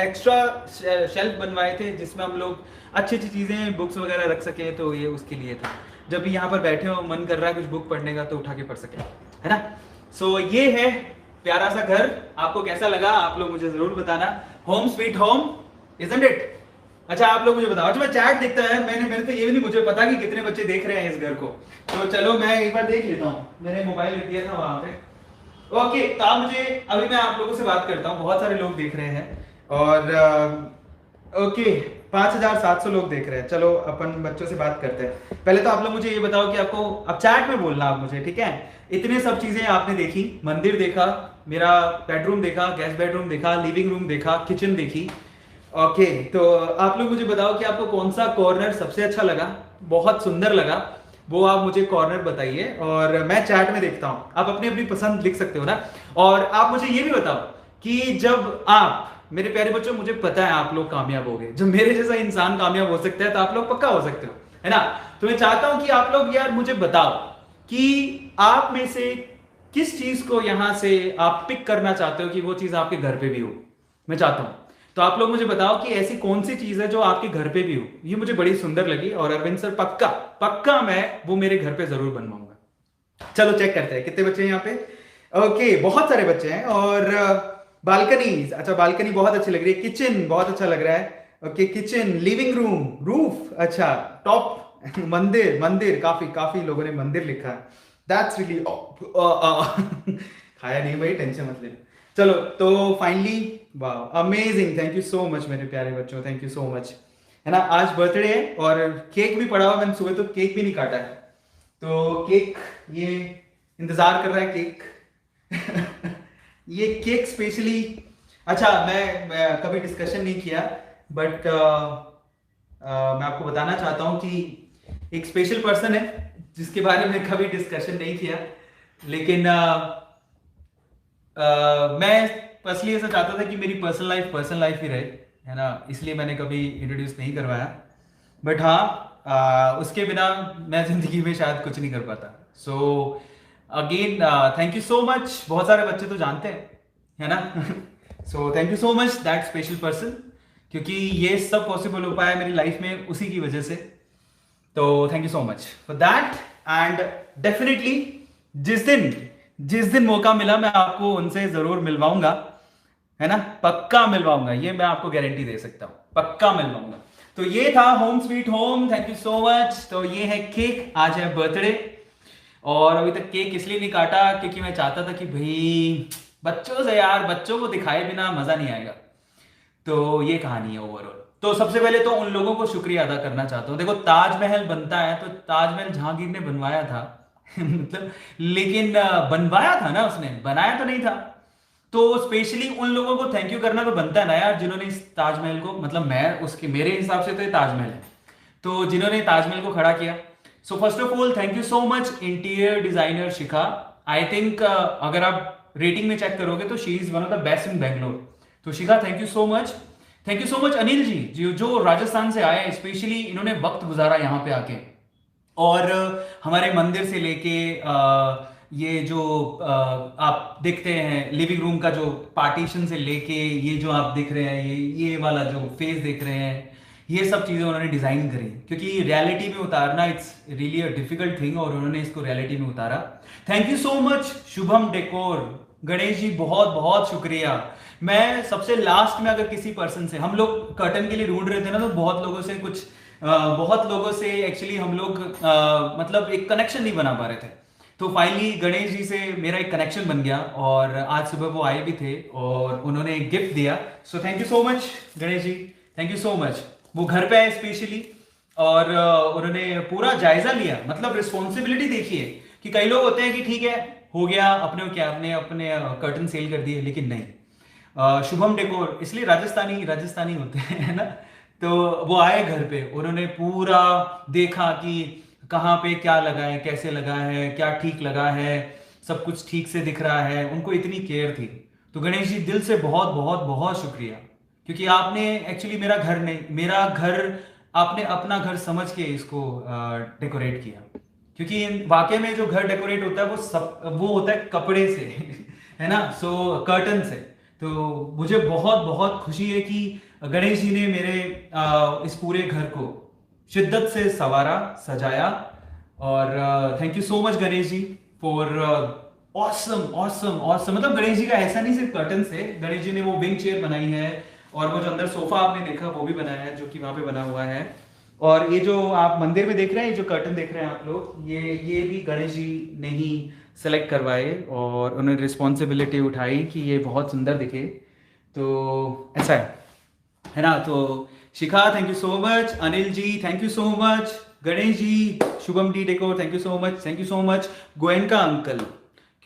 एक्स्ट्रा शेल्फ बनवाए थे जिसमें हम लोग अच्छी अच्छी चीजें, बुक्स वगैरह रख सके, तो ये उसके लिए था। जब भी यहाँ पर बैठे हो, मन कर रहा है कुछ बुक पढ़ने का, तो उठा के पढ़ सके, है ना। सो ये है प्यारा सा घर, आपको कैसा लगा आप लोग मुझे जरूर बताना। Home sweet home, isn't it. अच्छा आप लोग मुझे बताओ, अच्छा मैं चैट देखता है, मेरे तो ये भी नहीं मुझे पता कि कितने बच्चे देख रहे हैं इस घर को, तो चलो मैं एक बार देख लेता हूँ, मैंने मोबाइल रख दिया था वहां पे। ओके, तो आप मुझे, अभी मैं आप लोगों से बात करता हूँ, बहुत सारे लोग देख रहे हैं, और ओके 5700 लोग देख रहे हैं। चलो अपन बच्चों से बात करते हैं। पहले तो आप लोग मुझे ये बताओ कि आपको, अब चैट में बोलना आप मुझे, ठीक है। इतने सब चीजें आपने देखी, मंदिर देखा, मेरा बेडरूम देखा, गेस्ट बेडरूम देखा, लिविंग रूम देखा, किचन देखी। ओके, तो आप लोग मुझे बताओ कि आपको कौन सा कॉर्नर सबसे अच्छा लगा, बहुत सुंदर लगा, वो आप मुझे कॉर्नर बताइए, और मैं चैट में देखता हूँ। आप अपनी अपनी पसंद लिख सकते हो ना। और आप मुझे ये भी बताओ कि जब आप, मेरे प्यारे बच्चों, मुझे पता है आप लोग कामयाब हो गए, जब मेरे जैसा इंसान कामयाब हो सकता है तो आप लोग पक्का हो सकते हो, है ना। तो मैं चाहता हूं कि आप लोग यार मुझे बताओ कि आप में से किस चीज को यहां से आप पिक करना चाहते हो कि वो चीज आपके घर पे भी हो, मैं चाहता हूं। तो आप लोग मुझे बताओ कि ऐसी कौन सी चीज है जो आपके घर पे भी हो। ये मुझे बड़ी सुंदर लगी, और अरविंद सर पक्का मैं वो मेरे घर पे जरूर बनवाऊंगा। चलो चेक करते हैं कितने बच्चे हैं यहाँ पे। ओके, बहुत सारे बच्चे हैं। और बालकनी, अच्छा बालकनी बहुत अच्छी लग रही है, किचन बहुत अच्छा लग रहा है। Okay, kitchen, living room, roof, अच्छा, टॉप, मंदिर, मंदिर, काफी काफी लोगों ने मंदिर लिखा है। दैट्स रियली खाया नहीं भाई, टेंशन मत ले। चलो, तो फाइनली, वाह, amazing, thank you so much मेरे प्यारे बच्चों, थैंक यू सो मच। है ना, आज बर्थडे है और केक भी पड़ा हुआ, मैंने सुबह तो केक भी नहीं काटा है। तो केक, ये इंतजार कर रहा है केक। ये केक स्पेशली, अच्छा, मैं कभी डिस्कशन नहीं किया, बट मैं आपको बताना चाहता हूं कि एक स्पेशल पर्सन है जिसके बारे में कभी डिस्कशन नहीं किया, लेकिन मैं पर्सनली ऐसा चाहता था कि मेरी पर्सनल लाइफ ही रहे, है ना, इसलिए मैंने कभी इंट्रोड्यूस नहीं करवाया। बट हाँ, उसके बिना मैं जिंदगी में शायद कुछ नहीं कर पाता। So again, thank you so much. बहुत सारे बच्चे तो जानते हैं, है ना। सो thank you so much that special person, क्योंकि ये सब पॉसिबल हो पाया मेरी लाइफ में उसी की वजह से। तो thank you so much for that. And definitely जिस दिन मौका मिला मैं आपको उनसे जरूर मिलवाऊंगा, है ना, पक्का मिलवाऊंगा, ये मैं आपको गारंटी दे सकता हूं, पक्का मिलवाऊंगा। तो ये था home sweet home, thank you so much. तो ये है केक, आज है बर्थडे, और अभी तक केक इसलिए नहीं काटा क्योंकि मैं चाहता था कि भाई बच्चों से, यार बच्चों को दिखाए बिना मजा नहीं आएगा। तो ये कहानी है ओवरऑल। तो सबसे पहले तो उन लोगों को शुक्रिया अदा करना चाहता हूँ। देखो, ताजमहल बनता है तो ताजमहल जहांगीर ने बनवाया था। मतलब, लेकिन बनवाया था ना उसने, बनाया तो नहीं था। तो स्पेशली उन लोगों को थैंक यू करना तो बनता है ना यार, जिन्होंने इस ताजमहल को, मतलब मैं उसके, मेरे हिसाब से तो ये ताजमहल है, तो जिन्होंने ताजमहल को खड़ा किया। So first of all thank you so much interior designer Shikha. I think अगर आप रेटिंग में चेक करोगे तो she is one of the best in Bangalore. तो Shikha, thank you so much. Thank you so much Anil ji, जो राजस्थान से आए, स्पेशली इन्होंने वक्त गुजारा यहाँ पे आके, और हमारे मंदिर से लेके ये जो आप देखते हैं लिविंग रूम का जो पार्टीशन से लेके ये जो आप देख रहे हैं, ये वाला जो फेस देख रहे हैं, ये सब चीज़ें उन्होंने डिज़ाइन करी, क्योंकि रियलिटी में उतारना it's really a difficult thing, और उन्होंने इसको रियलिटी में उतारा। Thank you so much Shubham decor. Ganesh ji, बहुत बहुत शुक्रिया। मैं सबसे लास्ट में, अगर किसी पर्सन से, हम लोग कर्टन के लिए ढूंढ रहे थे ना, तो बहुत लोगों से एक्चुअली हम लोग मतलब एक कनेक्शन नहीं बना पा रहे थे। तो फाइनली गणेश जी से मेरा एक कनेक्शन बन गया, और आज सुबह वो आए भी थे और उन्होंने एक गिफ्ट दिया। So thank you so much Ganesh ji, thank you so much. वो घर पे आए स्पेशली, और उन्होंने पूरा जायजा लिया, मतलब रिस्पॉन्सिबिलिटी देखिए कि कई लोग होते हैं कि ठीक है हो गया, अपने क्या, अपने कर्टन सेल कर दिए, लेकिन नहीं। शुभम डेकोर, इसलिए राजस्थानी राजस्थानी होते हैं, है ना। तो वो आए घर पे, उन्होंने पूरा देखा कि कहाँ पे क्या लगा है, कैसे लगा है, क्या ठीक लगा है, सब कुछ ठीक से दिख रहा है, उनको इतनी केयर थी। तो गणेश जी, दिल से बहुत बहुत बहुत शुक्रिया, क्योंकि आपने एक्चुअली मेरा घर नहीं, मेरा घर आपने अपना घर समझ के इसको डेकोरेट किया, क्योंकि वाकई में जो घर डेकोरेट होता है वो होता है कपड़े से, है ना, सो कर्टन से। तो मुझे बहुत बहुत खुशी है कि गणेश जी ने मेरे इस पूरे घर को शिद्दत से सवारा, सजाया। और thank you so much Ganesh ji for awesome awesome awesome. मतलब गणेश जी का ऐसा नहीं सिर्फ कर्टन से, गणेश जी ने वो विंग चेयर बनाई है, और वो जो अंदर सोफा आपने देखा वो भी बनाया है, जो कि वहां पे बना हुआ है। और ये जो आप मंदिर में देख रहे हैं, जो कर्टन देख रहे हैं आप लोग, ये भी गणेश जी ने ही सेलेक्ट करवाए, और उन्होंने रिस्पॉन्सिबिलिटी उठाई कि ये बहुत सुंदर दिखे। तो ऐसा है ना। तो Shikha, thank you so much. Anil ji, thank you so much. Ganesh ji, Shubham D decor, thank you so much, thank you so much. Goenka uncle,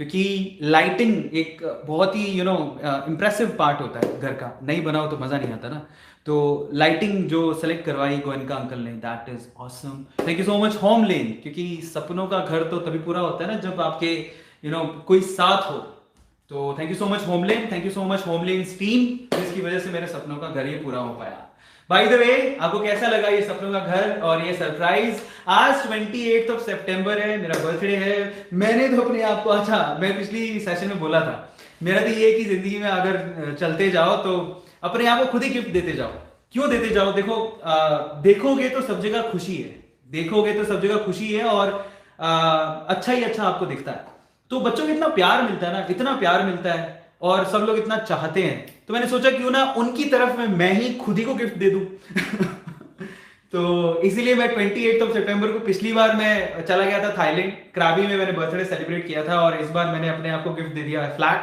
क्योंकि लाइटिंग एक बहुत ही इम्प्रेसिव पार्ट होता है घर का, नहीं बनाओ तो मजा नहीं आता ना। तो लाइटिंग जो सेलेक्ट करवाई गोयनका अंकल ने, that is awesome. Thank you so much HomeLane, क्योंकि सपनों का घर तो तभी पूरा होता है ना जब आपके कोई साथ हो। तो thank you so much HomeLane, thank you so much HomeLane team, जिसकी वजह से मेरे सपनों का घर ये पूरा हो पाया। बाय द वे, आपको कैसा लगा ये सपनों का घर और ये सरप्राइज? आज 28 ऑफ सितंबर है, मेरा बर्थडे है। मैंने तो अपने आप को, अच्छा मैं पिछली सेशन में बोला था, मेरा तो ये है कि जिंदगी में अगर चलते जाओ तो अपने आप को खुद ही गिफ्ट देते जाओ। क्यों देते जाओ? देखो, देखोगे तो सब जगह खुशी है, देखोगे तो सब जगह खुशी है, और अच्छा ही अच्छा आपको दिखता है। तो बच्चों को इतना प्यार मिलता है ना, इतना प्यार मिलता है और सब लोग इतना चाहते हैं, तो मैंने सोचा क्यों ना उनकी तरफ में मैं ही खुद ही को गिफ्ट दे दूं। तो इसीलिए मैं 28 सितंबर को, पिछली बार मैं चला गया था थाईलैंड, क्राबी में मैंने बर्थडे सेलिब्रेट किया था, और इस बार मैंने अपने आप को गिफ्ट दे दिया फ्लैट।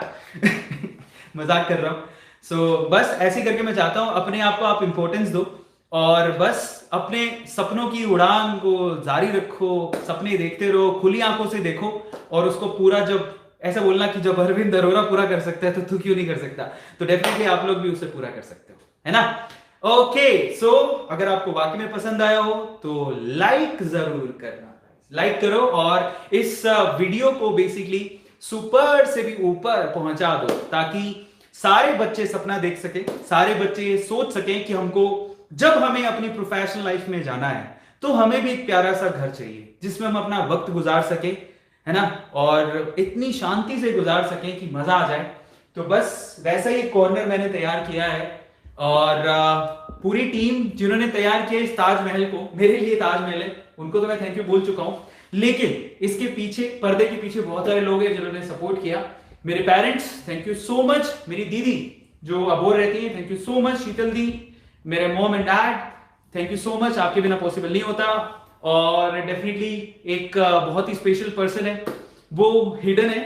मजाक कर रहा हूँ। बस ऐसे करके मैं चाहता हूँ अपने आप को आप इंपॉर्टेंस दो, और बस अपने सपनों की उड़ान को जारी रखो, सपने देखते रहो, खुली आंखों से देखो, और उसको पूरा, जब ऐसा बोलना कि जब अरविंद अरोरा पूरा कर सकता है तो तू क्यों नहीं कर सकता, तो डेफिनेटली आप लोग भी उसे पूरा कर सकते हो, है ना। ओके, सो अगर आपको वाकई में पसंद आया हो तो लाइक जरूर करना, लाइक करो, और इस वीडियो को बेसिकली सुपर से भी ऊपर पहुंचा दो, ताकि सारे बच्चे सपना देख सके, सारे बच्चे सोच सकें कि हमको जब हमें अपनी प्रोफेशनल लाइफ में जाना है तो हमें भी एक प्यारा सा घर चाहिए जिसमें हम अपना वक्त गुजार सके, है ना, और इतनी शांति से गुजार सकें कि मजा आ जाए। तो बस वैसा ही एक कॉर्नर मैंने तैयार किया है, और पूरी टीम जिन्होंने तैयार किया इस ताजमहल को, मेरे लिए ताजमहल है, उनको तो मैं थैंक यू बोल चुका हूं, लेकिन इसके पीछे, पर्दे के पीछे बहुत सारे लोग हैं जिन्होंने सपोर्ट किया। मेरे parents, thank you so much. मेरी दीदी जो अबोर रहती है, थैंक यू सो मच शीतल दी। मेरे mom and dad, thank you so much, आपके बिना पॉसिबल नहीं होता। और डेफिनेटली एक बहुत ही स्पेशल पर्सन है, वो हिडन है,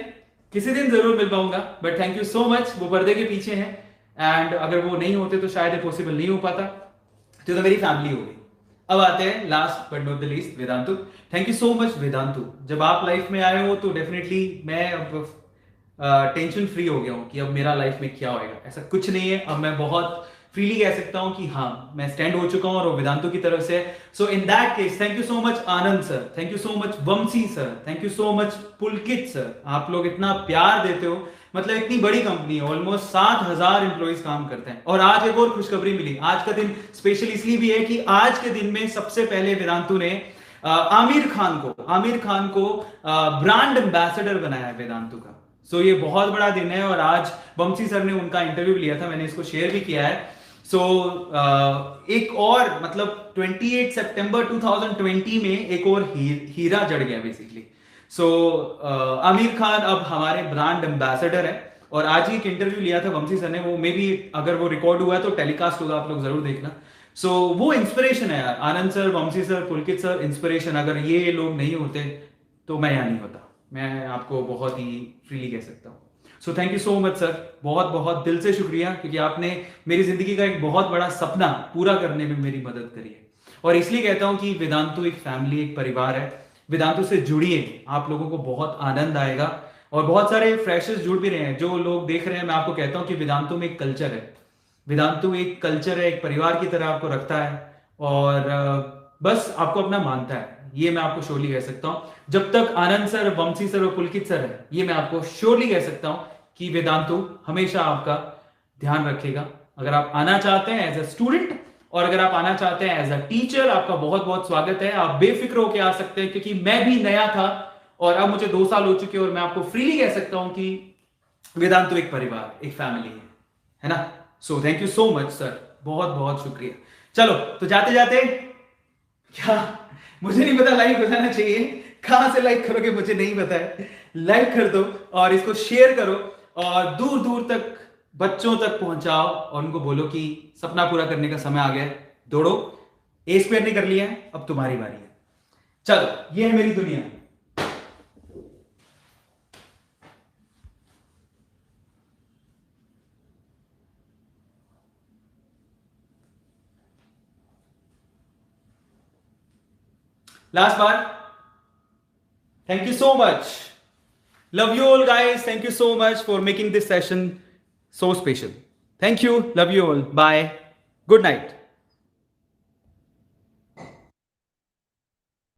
किसी दिन जरूर मिल पाऊंगा, but thank you so much, वो पर्दे के पीछे हैं, एंड अगर वो नहीं होते तो शायद पॉसिबल नहीं हो पाता, तो मेरी फैमिली होगी। अब आते हैं last but not the least, Vedantu. Thank you so much Vedantu, जब आप लाइफ में आए हो तो डेफिनेटली मैं अब टेंशन फ्री हो गया हूं कि अब मेरा लाइफ में क्या होएगा, ऐसा कुछ नहीं है। अब मैं बहुत फ्रीली कह सकता हूं कि हाँ, मैं स्टैंड हो चुका हूं, और वेदांतु की तरफ से। So in that case thank you so much Anand sir, thank you so much Vanshi sir, thank you so much Pulkit sir. आप लोग इतना प्यार देते हो, मतलब इतनी बड़ी कंपनी है, ऑलमोस्ट 7000 एम्प्लॉइज काम करते हैं। और आज एक और खुशखबरी मिली, आज का दिन स्पेशल इसलिए भी है कि आज के दिन में सबसे पहले वेदांतु ने आमिर खान को ब्रांड एम्बेसडर बनाया वेदांतु का। सो ये बहुत बड़ा दिन है, और आज वंशी सर ने उनका इंटरव्यू लिया था, मैंने इसको शेयर भी किया है। एक और मतलब 28 सितंबर 2020 में एक और हीरा जड़ गया बेसिकली। आमिर खान अब हमारे ब्रांड एम्बेसडर है, और आज ही एक इंटरव्यू लिया था वंशी सर ने, वो मे बी अगर वो रिकॉर्ड हुआ है तो टेलीकास्ट होगा, आप लोग जरूर देखना। वो इंस्पिरेशन है यार, आनंद सर, वंशी सर, पुलकित सर, इंस्पिरेशन। अगर ये लोग नहीं होते तो मैं यहाँ नहीं होता, मैं आपको बहुत ही फ्रीली कह सकता हूँ। सो thank you so much sir, बहुत बहुत दिल से शुक्रिया, क्योंकि आपने मेरी जिंदगी का एक बहुत बड़ा सपना पूरा करने में मेरी मदद करी है। और इसलिए कहता हूं कि वेदांतु एक फैमिली, एक परिवार है। वेदांतु से जुड़िए, आप लोगों को बहुत आनंद आएगा। और बहुत सारे फ्रेशर्स जुड़ भी रहे हैं, जो लोग देख रहे हैं, मैं आपको कहता हूं कि वेदांतु में एक कल्चर है, वेदांतु एक कल्चर है, एक परिवार की तरह आपको रखता है, और बस आपको अपना मानता है, ये मैं आपको श्योरली कह सकता हूं। जब तक आनंद सर, वंशी सर और पुलकित सर है, ये मैं आपको श्योरली कह सकता हूं कि वेदांतु हमेशा आपका ध्यान रखेगा। अगर आप आना चाहते हैं एज अ स्टूडेंट, और अगर आप आना चाहते हैं एज अ टीचर, आपका बहुत बहुत स्वागत है। आप बेफिक्र होकर आ सकते हैं, क्योंकि मैं भी नया था और अब मुझे 2 साल हो चुके हैं, और मैं आपको फ्रीली कह सकता हूं कि वेदांतु एक परिवार, एक फैमिली है ना। सो thank you so much sir, बहुत बहुत शुक्रिया। चलो तो जाते जाते, क्या मुझे नहीं पता लाइक हो जाना चाहिए, कहां से लाइक करोगे मुझे नहीं पता है, लाइक कर दो और इसको शेयर करो, और दूर दूर तक बच्चों तक पहुंचाओ, और उनको बोलो कि सपना पूरा करने का समय आ गया है, दौड़ो। ए स्क्वायर नहीं कर लिया है, अब तुम्हारी बारी है। चलो, ये है मेरी दुनिया। Last bar, thank you so much. Love you all, guys. Thank you so much for making this session so special. Thank you. Love you all. Bye. Good night.